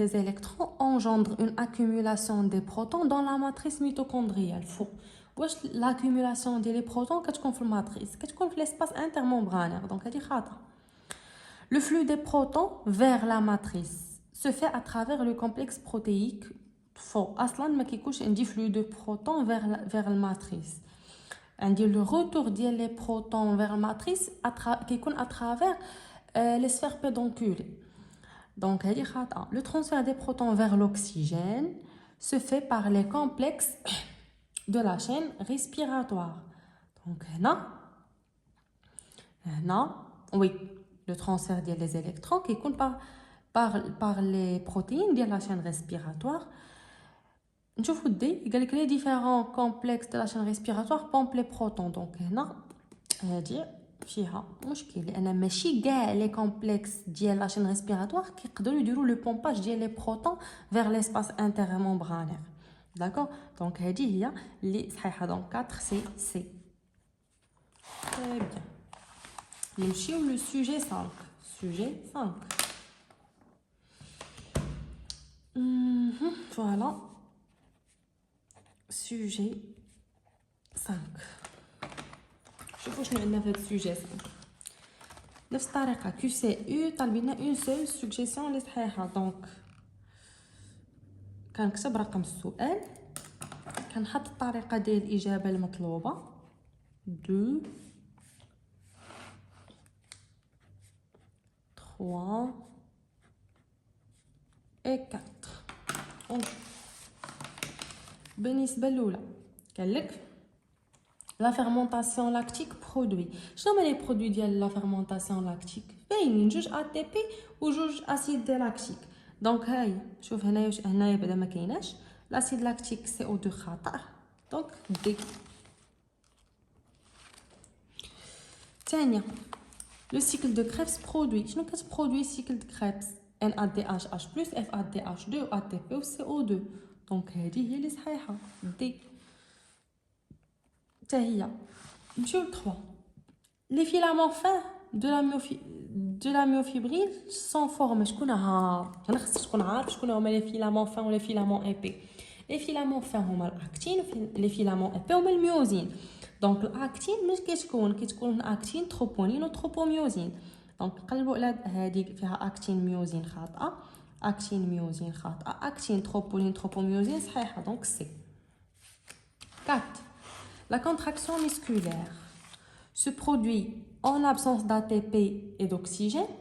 des électrons engendre une accumulation des protons dans la matrice mitochondriale. Faux. Wesh l'accumulation des protons كتكون في الماتريس كتكون في l'espace intermembranaire. Donc هذه خاطئة. Le flux des protons vers la matrice se fait à travers le complexe protéique. Faux. أصلاً ما كيكونش عندي flux de protons vers la matrice. عندي le retour des protons vers la matrice كيكون à travers les sphères pédonculées. Donc هذه خاطئة. Le transfert des protons vers l'oxygène se fait par les complexes de la chaîne respiratoire. Donc oui, le transfert des électrons qui compte par les protéines de la chaîne respiratoire. نشوفوا les différents complexes de la chaîne respiratoire pompent les protons. Donc هنا هذه فيها مشكل لان ماشي كاع les complexes ديال la chaîne respiratoire كيقدروا يديروا le pompage ديال les protons vers l'espace intermembranaire. D'accord? Donc هذه هي اللي صحيحه. Donc 4 c'est très bien. نمشيو le sujet 5. Sujet 5. Voilà. Sujet 5. شوفوا شنو عندنا في هذا السوجي 5. نفس الطريقه كيو سي او طالب لنا اون سول سوجيسيون اللي صحيحه. دونك كنكتب رقم السؤال كنحط الطريقه ديال الاجابه المطلوبه 2 3 et 4. بالنسبه الاولى قال لك la fermentation lactique produit. شنو هما لي برودوي ديال لا fermentation lactique؟ باينين جوج ATP وجوج اسيد لاكتيك. دونك هاي شوف هنايا بعدا ما كايناش لاسيد لاكتيك CO2 خطا. دونك دي. ثانيه لو سيكل دو كريبس برودوي. شنو كتبرودوي سيكل دو كريبس؟ NADH+ FADH2 ATP و CO2. دونك هذه هي اللي صحيحه دي. هي نمشيو ل 3. Les filaments fins de la myofibrille sont formés. شكون ها؟ انا خصك تكون عارف شكون هما لي فيلامون فان ولا فيلامون ايبي. لي فيلامون فان هما الاكتين لي فيلامون ايبي هما الميوزين. دونك الاكتين مش كيتكون اكتين تروبونين وتروبوميوزين. دونك قلبوا على هذيك فيها اكتين ميوزين خاطئه اكتين ميوزين خاطئه اكتين تروبونين تروبوميوزين صحيحه. دونك سي 4. La contraction musculaire se produit en l'absence d'ATP et d'oxygène.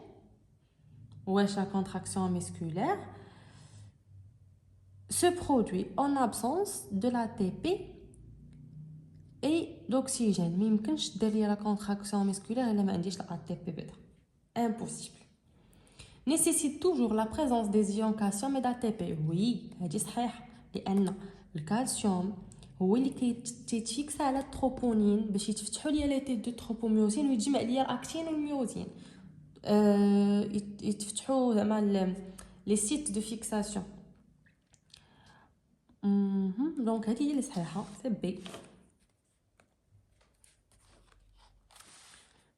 Wesh la contraction musculaire se produit en l'absence de l'ATP et d'oxygène. ما يمكنش دير لي la contraction musculaire الا ما عنديش l'ATP بدا. Impossible. Nécessite toujours la présence des ions calcium et d'ATP. Oui, هذه صحيح لان الكالسيوم هو اللي كيتفيكس على التروبونين باش يتفتحوا ليا لي تيت دو تروبوميوزين ويجمع ليا الاكتين والميوزين. يتفتحوا زعما لي سيت دو فيكساسيون. دونك هذه هي اللي صحيحه سي بي.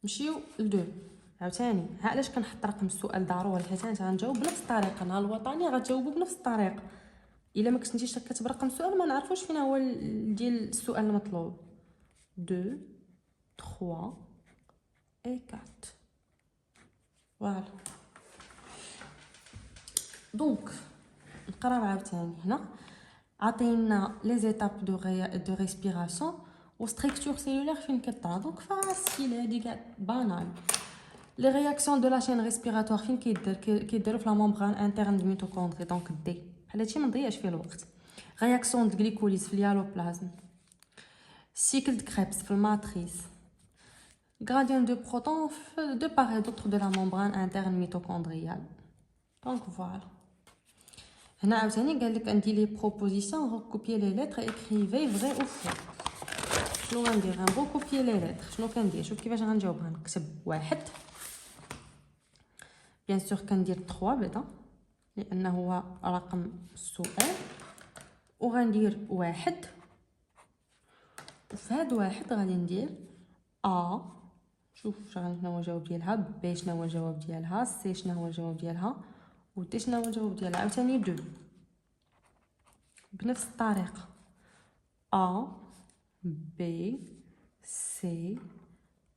نمشيو ل 2 عاوتاني. ها علاش كنحط رقم السؤال ضروري حيت انت غنجاوب بنفس الطريقه. نهار الوطني غتجاوبوا بنفس الطريقه. الا ما كنتيش كاتب رقم السؤال ما نعرفوش فين هو ديال السؤال المطلوب. 2 3 et 4. فوالا. دونك نقراو عاوتاني. هنا عطينا لي زيتاب دو ريسبيراسيون و ستركتور سيلولير فين كطرا. دونك فاسيل هادي كاع بانال. لي رياكسيون دو لا شين ريسبيراتوار فين كيديروا في لا ممبران انترن دو ميتوكوندري. دونك دي بحال هادشي ما نضيعش فيه الوقت. رياكسيون د غليكوليز في اليالوبلازم. سيكل د كريبس في الماتريس. غراديان دو بروتون في دو بار اي دوطر دو لا ممبران انترن ميتوكوندريال. دونك فوالا. هنا عاوتاني قال لك عندي لي بروبوزيسيون ريكوبيي لي ليتر اكريفي فري او فو. شنو غندير؟ غنريكوبيي لي ليتر. شنو كندير؟ شوف كيفاش غنجاوب. غنكتب 1 بيان سور كندير 3 بعدا لانه هو رقم السؤال وغندير 1 فهاد واحد غادي ندير ا. شوف شنو هو الجواب ديالها، بي شنو هو الجواب ديالها، سي شنو هو الجواب ديالها، و دي شنو هو الجواب ديالها. عاوتاني دو بنفس الطريقه ا بي سي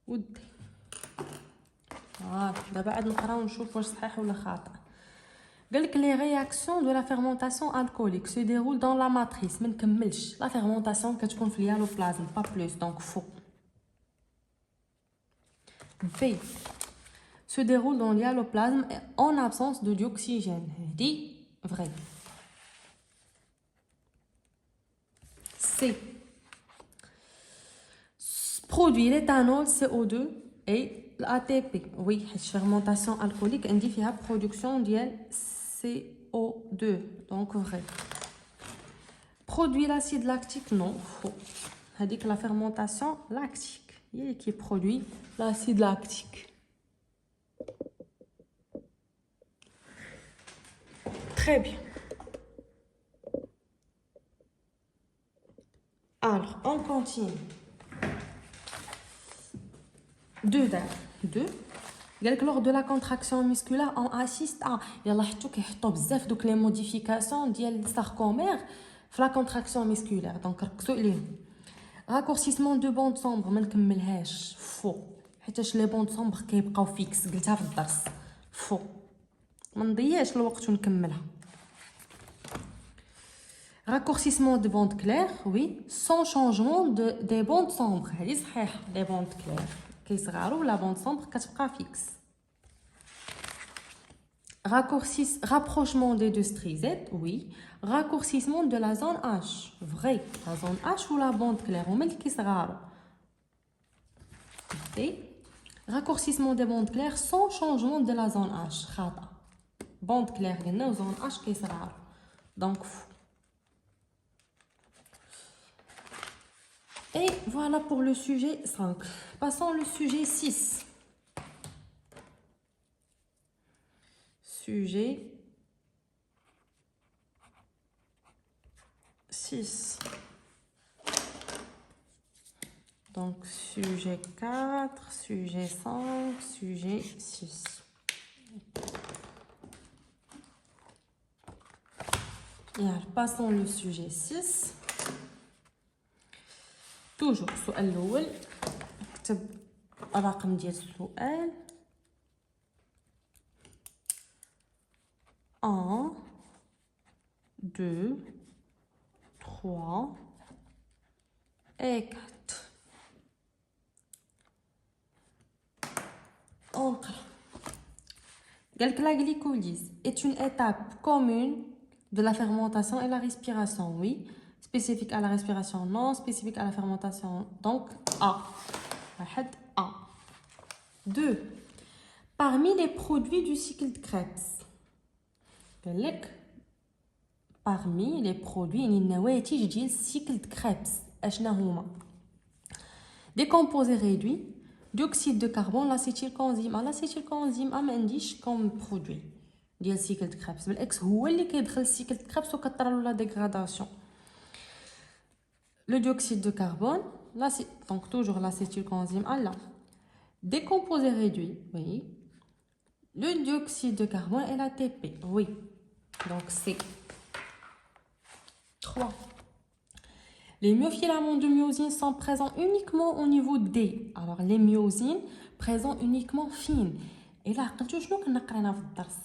و دي. دابا عاد نقراو نشوف واش صحيح ولا خاطئ. قالك لي رياكسيون دو لا فيرمونطاسيون الكوليك سو ديرول دون لا ماتريس. ما نكملش، لا فيرمونطاسيون كتكون في اليالوبلازم با بلوس، دونك فو. B se déroule dans l'hyaloplasme en absence de dioxygène. Dit vrai. C produit l'éthanol CO2 et l'ATP. Oui, fermentation alcoolique indique la production de CO2, donc vrai. Produit l'acide lactique, non, faux. Ça dit que la fermentation lactique, il qui produit l'acide lactique. Très bien. Alors, on continue. Deux. Lors de la contraction musculaire, on assiste à les modifications du sarcomère dans la contraction musculaire. Donc, raccourcissement de bandes sombres, faux. Les bandes sombres qui sont fixes, faux. Raccourcissement de bandes claires, oui, sans changement des bandes sombres. Les bandes claires. La bande sombre est fixe. Rapprochement des deux strisettes, oui. Raccourcissement de la zone H, vrai. La zone H ou la bande claire, on met le qui sera. Raccourcissement des bandes claires sans changement de la zone H. Bande claire, il y a une zone H qui sera. Donc, et voilà pour le sujet 5. Passons au sujet 6. Sujet 6. Donc, sujet 4, sujet 5, sujet 6. Et alors, passons au sujet 6. Toujours, السؤال الأول. اكتب الرقم ديال السؤال. 1, 2, 3 et 4. La glycolyse est une étape commune de la fermentation et la respiration, oui. Spécifique à la respiration, non. Spécifique à la fermentation, donc A. A. 2. Parmi les produits du cycle de Krebs. Parmi les produits du cycle de Krebs. Des composés réduits, dioxyde de carbone, l'acétylcoenzyme. L'acétylcoenzyme a comme produit du cycle de Krebs. L'ex هو اللي كيدخل الcycle de Krebs وكطرالو la dégradation. Le dioxyde de carbone, donc toujours l'acétylcoenzyme A là. Des composés réduits, oui. Le dioxyde de carbone et l'ATP, oui. Donc c'est 3. Les myofilaments de myosine sont présents uniquement au niveau D. Alors les myosines présents uniquement fines. Et là, قلتو شنو كنا قرينا في الدرس؟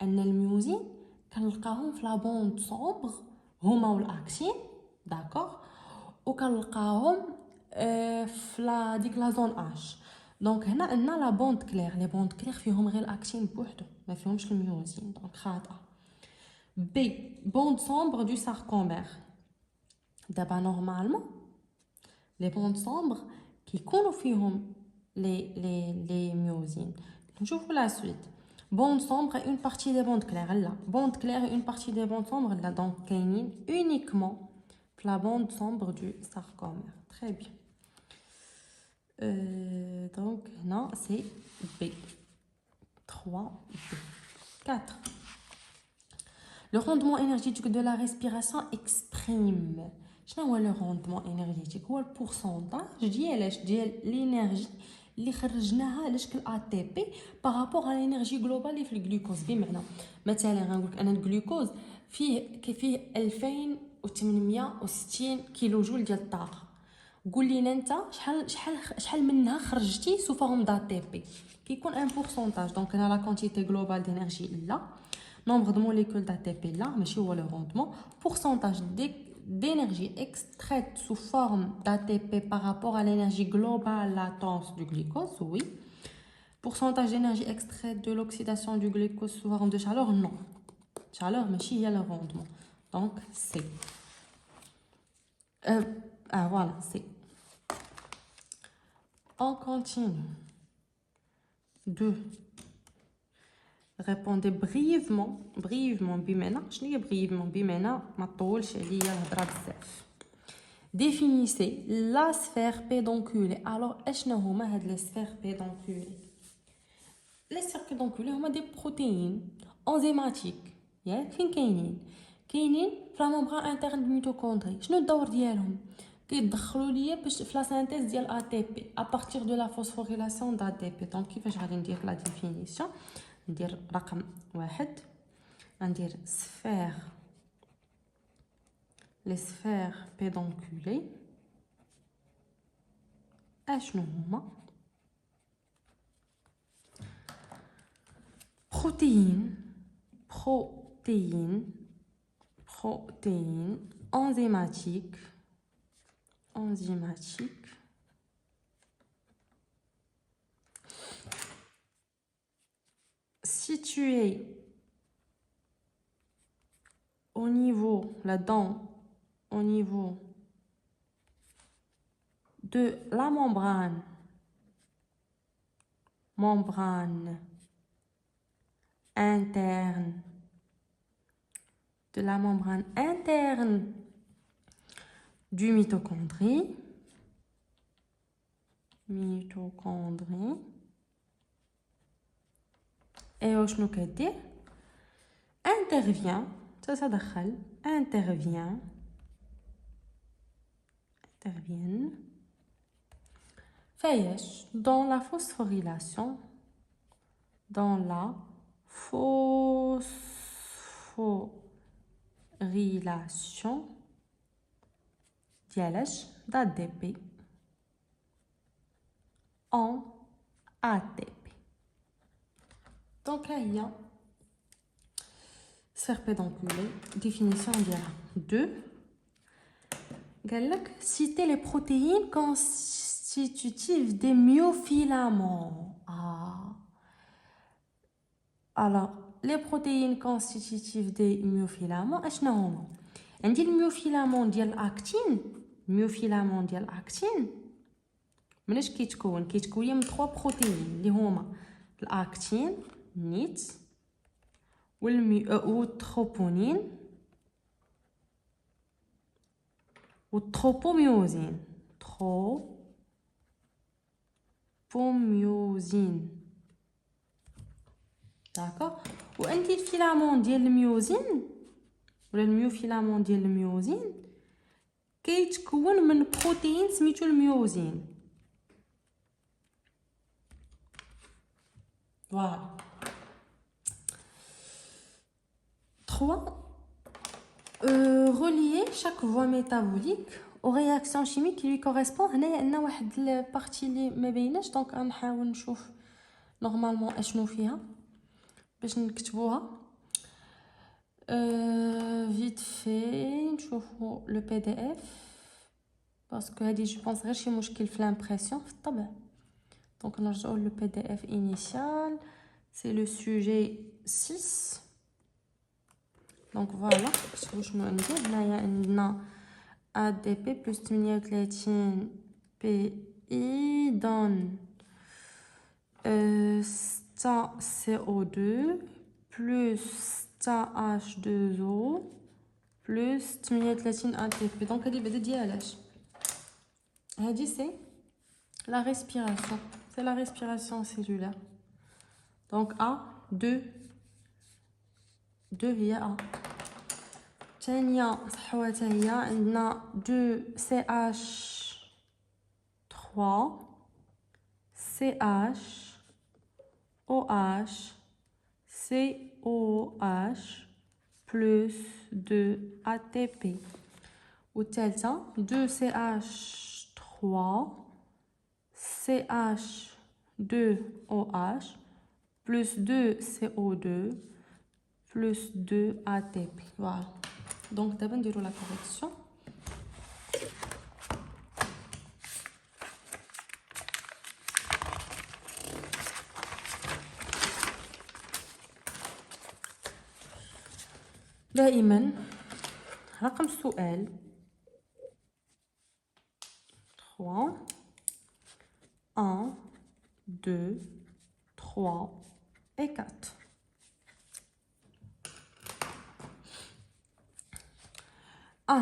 أن الميوزين كنلقاهم في لا بوند صوبغ هما والأكتين، داكوغ، وكنلقاهم في ديك لا زون اش. دونك هنا عندنا لا بوند كلير. لي بوند كلير فيهم غير الاكتين بوحدو، ما فيهمش الميوزين، دونك خاطئه. بي بوند سومبر دو ساركومير. دابا نورمالمون لي بوند سومبر كيكونوا فيهم لي ميوزين. نشوفوا لا سويت. Bande sombre et une partie des bandes claires là. Bande claire et une partie des bandes sombres là. Donc كاينين uniquement la bande sombre du sarcomère. Très bien. Donc, non, c'est B. 3B. 4. Le rendement énergétique de la respiration exprime شنو هو لو روندمون انرجيتيك؟ هو البورسونتاج ديال لينيرجي اللي خرجناها على شكل ا تي بي بارابور على الانرجي جلوبال اللي في الجلوكوز. بمعنى مثلا غنقول لك انا الجلوكوز فيه 2860 كيلو جول ديال الطاقه. قول لينا انت شحال منها خرجتي سو فورم دا تي بي. كيكون ان بورسونتاج. دونك هنا لا كونتيتي جلوبال دينيرجي لا، nombre de molécules d'ATP là ماشي هو le rendement. Pourcentage d'énergie extraite sous forme d'ATP par rapport à l'énergie globale latente du glucose, oui. Pourcentage d'énergie extraite de l'oxydation du glucose sous forme de chaleur, non. Chaleur ماشي هي le rendement. Donc c'est voilà, c'est. On continue. 2. Répondez brièvement بمعنى شنو هي brièvement بمعنى ما طولش عليا الهضره بزاف. Définissez la sphère pédonculée. Alors اشنو هما هاد les sphères pédonculées؟ les sphères pédonculées هما des protéines enzymatiques ياك. فين كاينين في لا ممبران انترن دو ميتوكوندري. شنو الدور ديالهم؟ كيدخلوا ليا باش في لا سينثيز ديال ا تي بي ا بارتير دو لا فوسفوريلاسيون دا تي بي. دونك كيفاش غادي ندير لا ديفينيسيون؟ ندير رقم 1 غندير سفير لي سفير بيدونكولي اشنو هما؟ بروتين enzymatique situé au niveau de la membrane interne du mitochondrie. Et شنو كدير؟ intervient فايش dans la phosphorylation ديالاش دا دي بي en ATP. Donc là il y a sphère pédonculée. Définition ديالها 2. قال لك citer les protéines constitutives des myofilaments. Alors les protéines constitutives des myofilaments اشنا هما؟ عندي الميوفيلامون ديال الاكتين مناش كيتكون من 3 بروتين اللي هما الاكتين نيت والتروبونين والتروبوميوزين داكوغ. وعندي الفيلامون ديال الميوزين ولا الميوفيلامون ديال الميوزين كيتكون من بروتين سميتو الميوزين. Voilà. 3. Relier chaque voie métabolique aux réactions chimiques qui lui correspondent. هنايا عندنا واحد البارتي اللي ما بيناش دونك غنحاول نشوف نورمالمون اشنو فيها باش نكتبوها. فيت في نشوفوا لو بي دي اف باسكو هادي جو بونس غير شي مشكل في لامبريسيون في الطبع. Donc نرجعوا le PDF initial, c'est le sujet 6. Donc voilà, شنو ندير هنايا عندنا ADP plus 38 PI donne 6 CO2 plus 6 H2O plus 38 ATP. Donc هادي بعدا ديالاش؟ هادي سي la respiration. C'est la respiration cellulaire. Donc A, 2 هي A. تانية صحوة هي عندنا 2CH3 CHOH COH plus 2 ATP. والثالثة 2CH3 CH2OH plus 2 CO2 plus 2 ATP. Voilà. Donc, d'abord, on la correction. دائما رقم السؤال 3 1 2 3 et 4.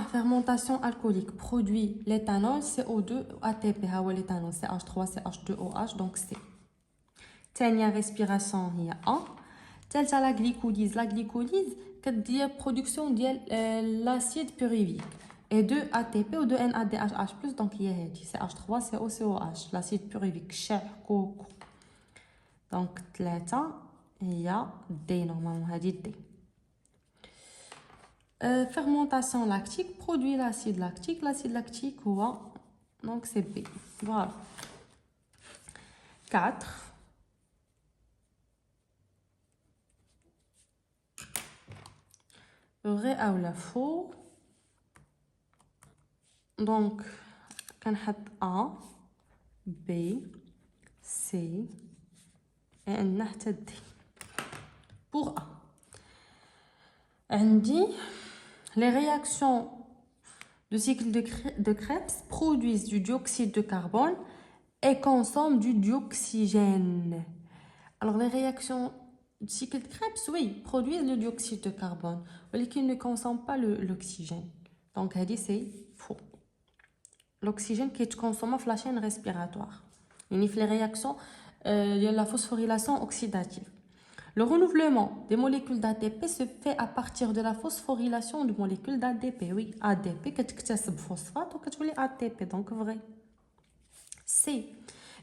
Fermentation alcoolique produit l'éthanol, CO2, ATP, l'éthanol, CH3, CH2OH, donc C. Dernière respiration, il y a A. Telle la glycolyse. La glycolyse, c'est la production de l'acide pyruvique. Et 2 ATP ou 2 NADH+, donc il y a CH3, COCOH, l'acide pyruvique, coco. Donc, 3, il y a D, normalement, D. Fermentation lactique produit l'acide lactique. L'acide lactique, donc c'est B. Voilà. 4. Vrai ou la faux. Donc, on a A, B, C et on a D. Pour A. On dit les réactions de cycle de Krebs produisent du dioxyde de carbone et consomment du dioxygène. Alors, les réactions du cycle de Krebs, oui, produisent le dioxyde de carbone, mais qu'ils ne consomment pas l'oxygène. Donc, c'est faux. L'oxygène qui est consommé dans la chaîne respiratoire. Il y a les réactions de la phosphorylation oxydative. Le renouvellement des molécules d'ATP se fait à partir de la phosphorylation de molécules d'ADP. Oui, ADP, qui est phosphate, ou qui est ATP, donc vrai. C.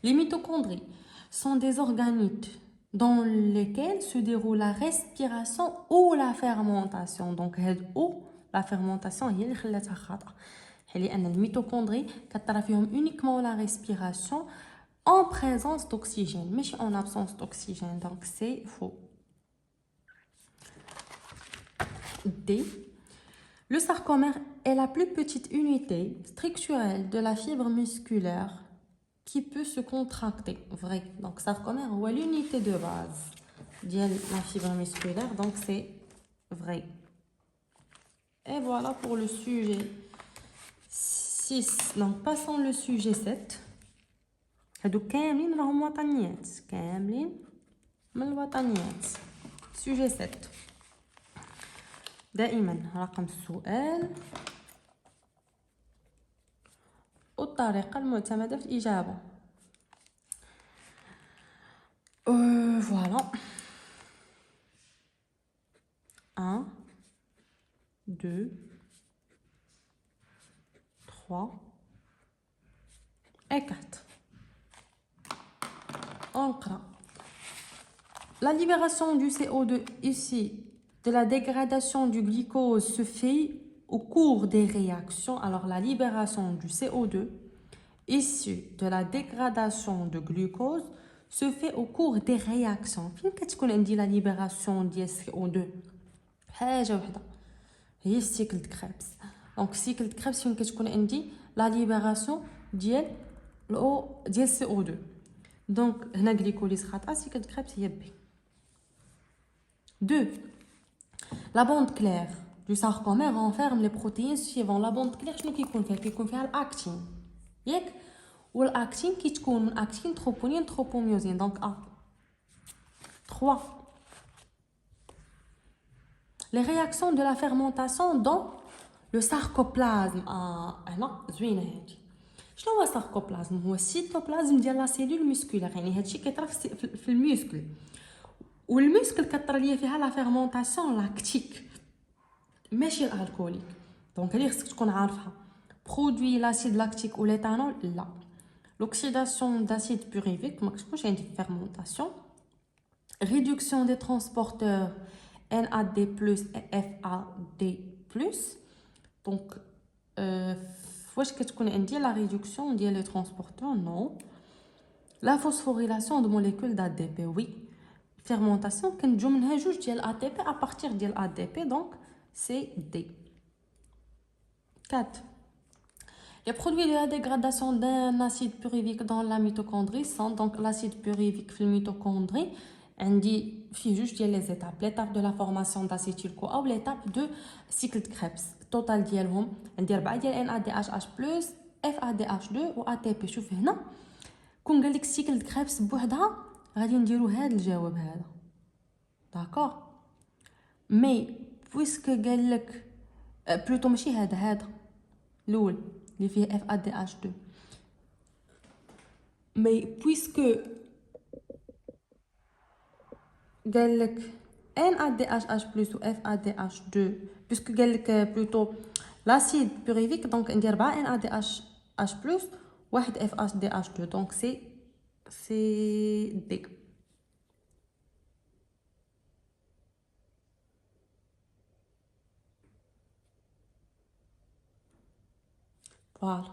Les mitochondries sont des organites dans lesquels se déroule la respiration ou la fermentation. Donc, la fermentation, il y a les mitochondries qui travaillent uniquement la respiration en présence d'oxygène, mais en absence d'oxygène. Donc, c'est faux. D. Le sarcomère est la plus petite unité structurelle de la fibre musculaire qui peut se contracter. Vrai. Donc, sarcomère est l'unité de base de la fibre musculaire. Donc, c'est vrai. Et voilà pour le sujet 6. Donc, passons le sujet 7. هادو كاملين راهم وطنيات كاملين من الوطنيات. سوجي 7 دائما رقم السؤال والطريقة المعتمدة في الإجابة. Voilà. 1 2 3 et 4. La libération du CO2 ici, de la dégradation du glucose se fait au cours des réactions. Alors, la libération du CO2 issue de la dégradation de glucose se fait au cours des réactions. Qu'est-ce qu'on dit la libération du CO2? C'est le cycle de Krebs. Donc, le cycle de Krebs, qu'est-ce qu'on dit la libération du CO2. Donc, la glycolyse khata, cycle de Krebs, c'est B. 2. La bande claire du sarcomère renferme les protéines suivantes. La bande claire, شنو كيكون فيها؟ كيكون فيها الأكتين. ياك؟ والأكتين كيتكون من أكتين تروبونين تروبوميوزين. Donc A. 3. Les réactions de la fermentation dans le sarcoplasme. هنا زوينة هادي. شنو هو الساركوبلازم؟ هو السيتوبلازم ديال لا سيلول مسكولار، يعني هادشي كيطرا في الميسكل، والميسكل كطرا ليا فيها لا فيرمونطاسيون لاكتيك. ماشي الالكوليك. دونك اللي خصك تكون عارفها برودوي لاسيد لاكتيك وليتانول لا. l'oxydation d'acide pyruvique ما كتكونش عندي fermentation. réduction des transporteurs NAD+ et FAD+. donc واش كتكون عندي la réduction ديال les transporteurs non. la phosphorylation de molécules d'ADP oui. fermentation كنجو منها جوج ديال ATP à partir ديال ADP donc c'est D. 4. Les produits de la dégradation d'un acide pyruvique dans la mitochondrie sont donc l'acide pyruvique في الميتوكوندري عندي فيه جوج ديال لي زيتاب l'étape de la formation d'acétyl-CoA او l'étape de cycle de Krebs. التوتال ديالهم عندي 4 ديال NADH+ FADH2 و ATP. شوف هنا كون قال لك cycle de Krebs بوحدها غادي نديرو هذا الجواب هذا داكوغ. مي بويسك قال لك بلوتو ماشي هذا الاول اللي فيه FADH2 مي بويسك قال لك NADH+ و FADH2 بويسك قال لك بلوتو لاسيد بيريفيك دونك ندير 4 NADH+ واحد FADH2 دونك سي دي. Voilà.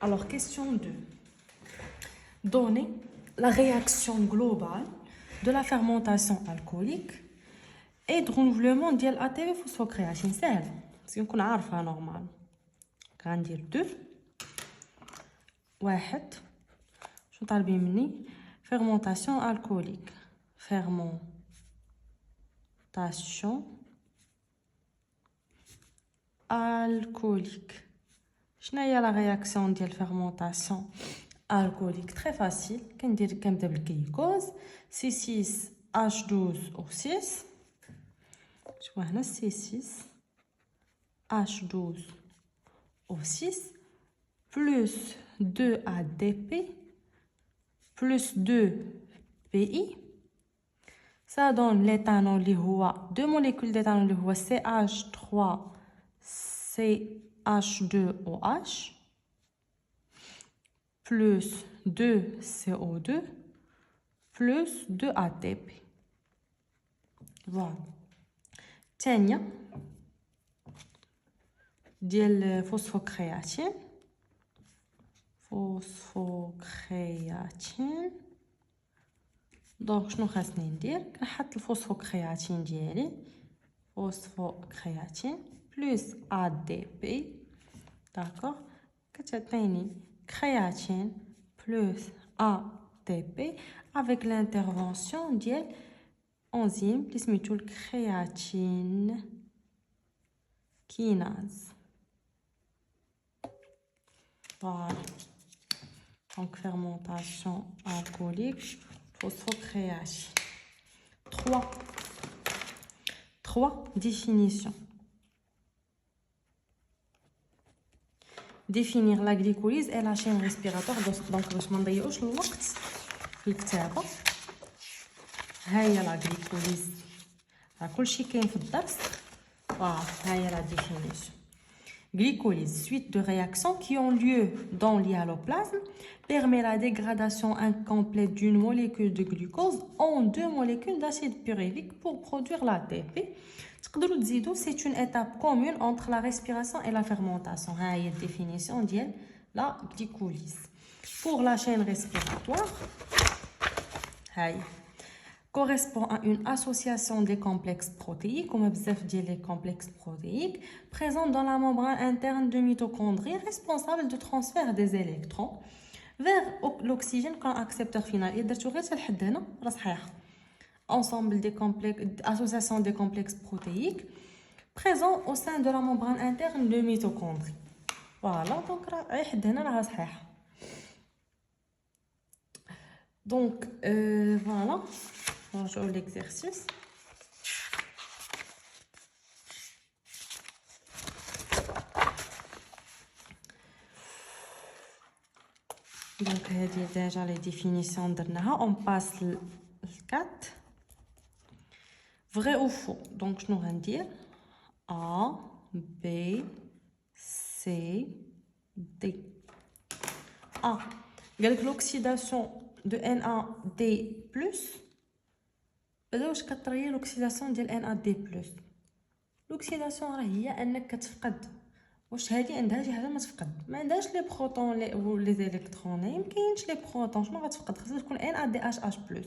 Alors, question 2. Donnez la réaction globale de la fermentation alcoolique et de renouvellement de l'ATP phosphocréatine. C'est elle. Parce qu'on a عارفها normal. غندير 2 واحد شو طالبين مني fermentation alcoolique. fermentation alcoolique. شناهي لا رياكسيون ديال fermentation alcoolique très facile. كنبدا بالجليكوز C6H12O6. شوفوا هنا C6H12O6 plus 2 ADP plus 2 PI. Ça donne l'éthanol اللي هو 2 molécules d'éthanol اللي هو CH3CH2OH plus 2 CO2 plus 2 ATP. Voilà. تانية ديال phosphocréatine. دونك شنو خاصني ندير كنحط الفوسفوكرياتين ديالي فوسفوكرياتين بلس ADP داكوغ كتعطيني كرياتين بلس ATP avec l'intervention ديال enzyme اللي سميتو الكرياتين كيناز. Voilà. Donc fermentation alcoolique, phosphocréatine. 3 définitions. Définir la glycolyse et la chaîne respiratoire. Donc باش ما نضيعوش الوقت في الكتابة. هاهي لا glycolyse. راه كلشي كاين في الدرس. هاهي لا définition. Glycolyse, suite de réactions qui ont lieu dans l'hyaloplasme, permet la dégradation incomplète d'une molécule de glucose en 2 molécules d'acide pyruvique pour produire l'ATP. C'est une étape commune entre la respiration et la fermentation. C'est la définition de la glycolyse. Pour la chaîne respiratoire, correspond à une association des complexes protéiques, comme les complexes protéiques, présents dans la membrane interne de mitochondrie, responsable du transfert des électrons vers l'oxygène comme accepteur final. Et ensemble des complexes, association des complexes protéiques présents au sein de la membrane interne de mitochondrie. Voilà, donc donc voilà. Bonjour l'exercice. Donc déjà les définitions درناها. On passe le 4. Vrai ou faux? Donc, je vais dire A, B, C, D. A. L'oxydation de NAD+, بداوش كطري l'oxydation ديال NAD+. l'oxydation هي انك كتفقد. واش هذه عندها شي حاجه ما تفقد؟ ما عندهاش لي بروتون لي الكترون، ما كاينش لي بروتون. شنو غتفقد؟ خاصها تكون NADH+.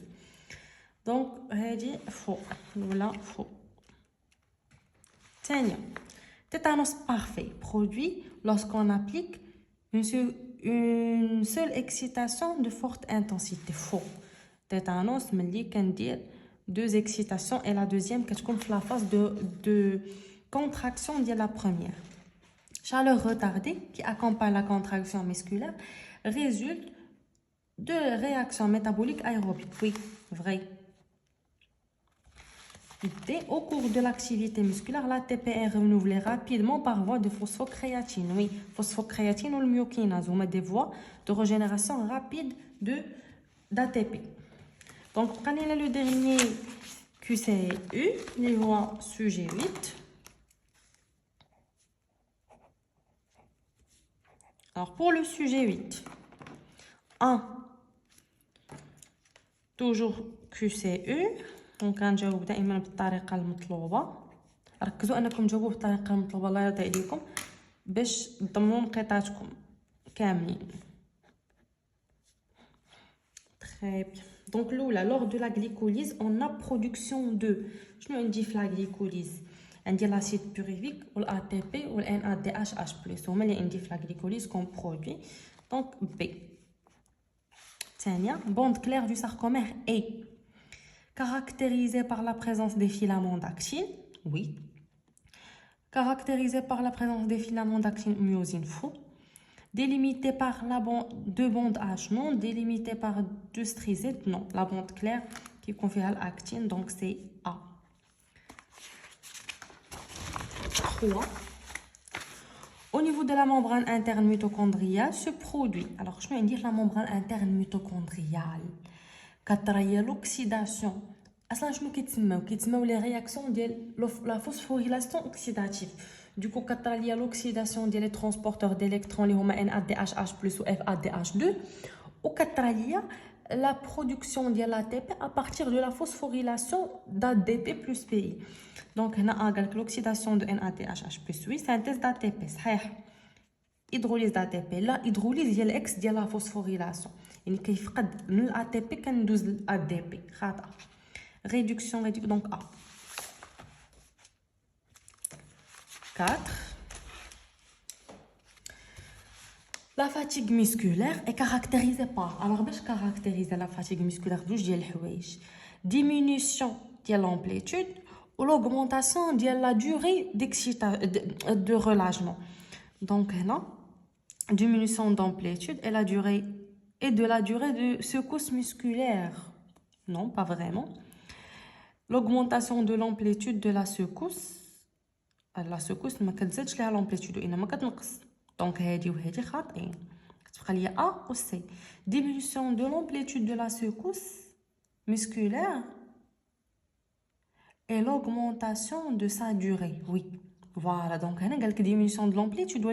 دونك هذه فو ولا فو. ثانيا tétanos parfait produit lorsqu'on applique une seule excitation de forte intensité. Faux. Tétanos ملي كندير deux excitations et la deuxième كتكون في la phase de contraction de la première. Chaleur retardée qui accompagne la contraction musculaire résulte de réactions métaboliques aérobiques. Oui, vrai. Au cours de l'activité musculaire, l'ATP est renouvelé rapidement par voie de phosphocréatine. Oui, phosphocréatine ou le myokinase, on met des voies de régénération rapide d'ATP. Donc, prenez le dernier QCU, niveau sujet 8. Alors, pour le sujet 8, 1, toujours QCU. دونك غنجاوب دائما بالطريقه المطلوبه. ركزوا انكم تجاوبوا بالطريقه المطلوبه، الله يرضي عليكم، باش تضمنوا نقاطاتكم كاملين. Très bien. Donc là, lors de la glycolyse, on a production de. شنو عندي في la glycolyse؟ عندي l'acide pyruvique ou l'ATP ou le NADH+. هما اللي عندي في la glycolyse comme produit. Donc B. ثانيا bande claire du sarcomère A. Caractérisé par la présence des filaments d'actine, oui. Caractérisé par la présence des filaments d'actine myosine, faux. Délimité par la bande de bande H, non. Délimité par deux strisés, non. La bande claire qui confère l'actine, donc c'est A. 3. Au niveau de la membrane interne mitochondriale se produit. Alors, je vais dire la membrane interne mitochondriale. كتريا l'oxydation. اصلا شنو كيتسماو لي رياكسيون ديال لا فوسفوريلاسيون اوكسيداتيف. دوكو كطرا ليا لوكسيداسيون ديال لي ترانسبورتور ديليكترون اللي هما NADH+ و FADH2 وكطرا ليا لا برودكسيون ديال ATP à partir de la phosphorylation d'ADP plus PI. دونك هنا قالك لوكسيداسيون دو NADH+ وي سانتيز d'ATP صحيح. هيدروليز d'ATP لا هيدروليز ديال الاكس ديال لا فوسفوريلاسيون، يعني كيفقد من الATP كندوز للADP. خطا. réduction donc A. 4. La fatigue musculaire est caractérisée par. Alors, باش caractériser la fatigue musculaire دوج ديال الحوايج. Diminution de l'amplitude ou l'augmentation de la durée de relâchement. Donc là, diminution d'amplitude et de la durée de secousse musculaire. Non, pas vraiment. L'augmentation de l'amplitude de la secousse. La secousse ما كتزادش ليها l'amplitude وانما كتنقص. Donc هادي وهادي خاطئين. كتبقى ليا A و C. Diminution de l'amplitude de la secousse musculaire et l'augmentation de sa durée. Oui. Voilà. Donc هنا قالك diminution de l'amplitude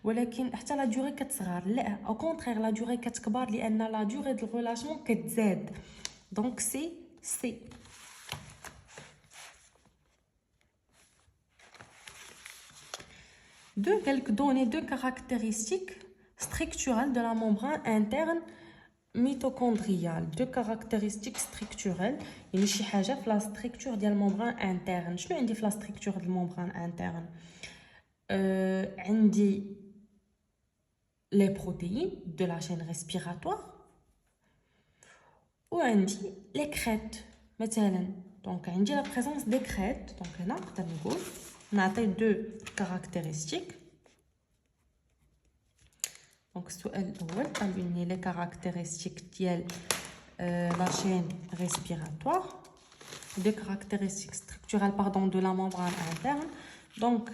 ولكن حتى لا دوري كتصغر. لا au contraire la durée كتكبر لان la durée de relâchement كتزاد. Donc c'est C. Quelques données de caractéristiques structurelles de la membrane interne mitochondriale. Deux caractéristiques structurelles. Il y a la structure de la membrane interne. Je vais la structure de la membrane interne. Les protéines de la chaîne respiratoire. Ou les crêtes. Donc, il y a la présence des crêtes. Donc, on a deux caractéristiques. Donc, les caractéristiques de la chaîne respiratoire, des caractéristiques structurelles de la membrane interne. Donc,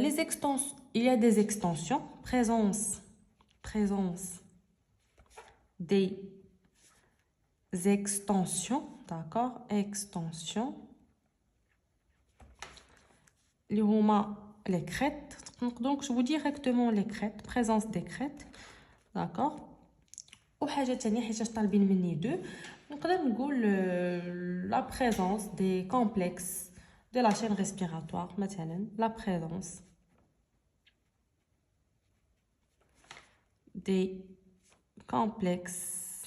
les extensions, il y a des extensions, présence des extensions, d'accord, extensions, اللي هما les crêtes. Donc je vous directement les crêtes, présence des crêtes, d'accord. وحاجه ثانيه حيت طالبين مني دو نقدر نقول la présence des complexes de la chaîne respiratoire مثلا la présence des complexes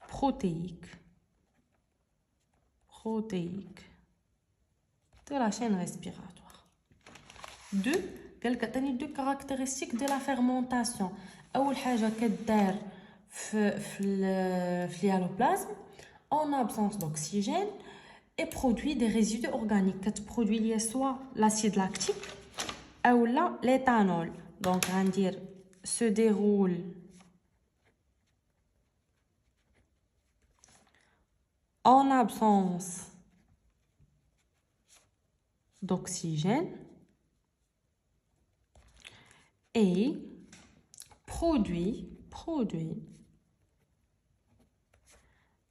protéiques de la chaîne respiratoire. Deux, deux caractéristiques de la fermentation. أول حاجة كدار في l'hyaloplasme en absence d'oxygène et produit des résidus organiques. كتبرودوي soit l'acide lactique ou l'éthanol. Donc on va dire se déroule en absence d'oxygène et produit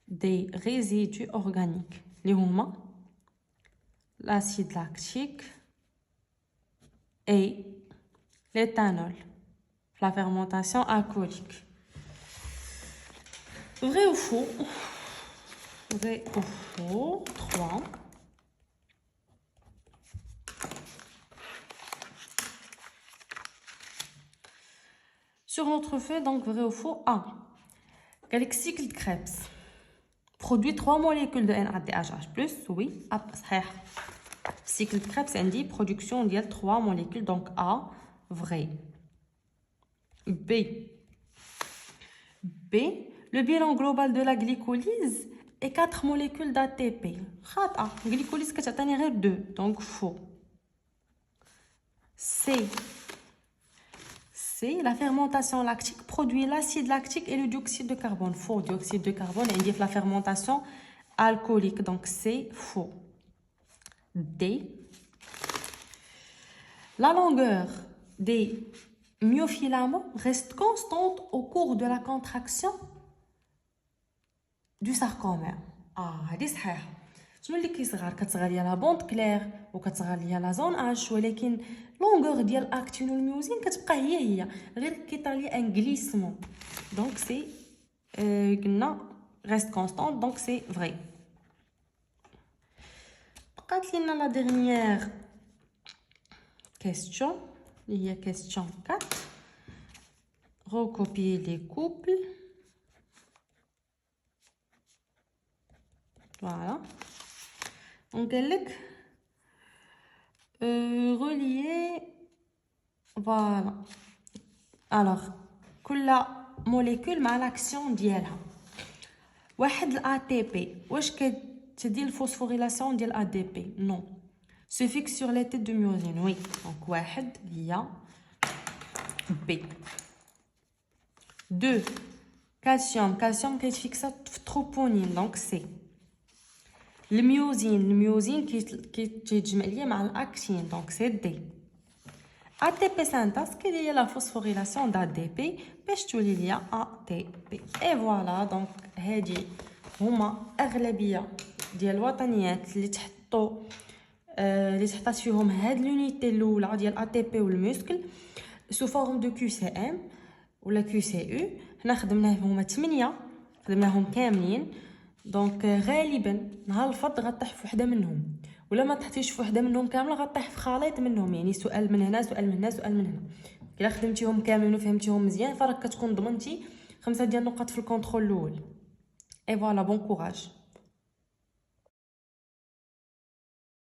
des résidus organiques. Les huma l'acide lactique et l'éthanol. La fermentation alcoolique. Vrai ou faux? Vrai ou faux? 3. Sur notre feuille, donc vrai ou faux? A. Quel cycle de Krebs produit 3 molécules de NADH+, oui, صحيح. Cycle de Krebs indique production de 3 molécules, donc A, vrai. B. Le bilan global de la glycolyse est 4 molécules d'ATP. خاطئة. Glycolyse كتعطيني غير 2, donc faux. C. La fermentation lactique produit l'acide lactique et le dioxyde de carbone. Faux. Dioxyde de carbone indique la fermentation alcoolique, donc c'est faux. D. La longueur des myofilaments reste constante au cours de la contraction du sarcomère. هذه صحيح. شنو اللي كيصغر؟ كتصغر ليا لا بوند كلير وكتصغر ليا لا زون اش، ولكن لونغور ديال الاكتين والميوزين كتبقى هي غير كيطرا ليا ان غليسمون. دونك سي قلنا ريست كونستانت، دونك سي فري. بقات لينا لا ديرنيير كيستيون اللي هي كيستيون 4. recopier les couples. Voilà. Donc, relier. Voilà. Alors, كل molécule مع l'action ديالها. واحد l'ATP. واش كتدير الفوسفوريلاسيون ديال ADP؟ Non. Se fixe sur les têtes de myosine. Oui. Donc, واحد هي B. 2. Calcium. Calcium qui est fixé في troponine. Donc, C. الميوزين كيتجمع ليا مع الاكتين، دونك سي دي. ATP synthèse كيدير لا فوسفوريلاسيون د ADP باش تولي ليا ATP. اي فوالا. دونك هادي هما اغلبيه ديال الوطنيات اللي تحطوا اللي تحطات فيهم هاد لونيتي الاولى ديال ATP والمسكل سو فورم دو QCM ولا QCU. حنا خدمناهم هما 8، خدمناهم كاملين. دونك غالبا نهار الفرد غطيح في وحده منهم، ولا ما طحتيش في وحده منهم كامله غطيح في خليط منهم، يعني سؤال من هنا سؤال من هنا سؤال من هنا. الا خدمتيهم كاملين وفهمتيهم مزيان فراك كتكون ضمنتي 5 ديال النقط في الكونترول الاول. اي فوالا. بون كوراج.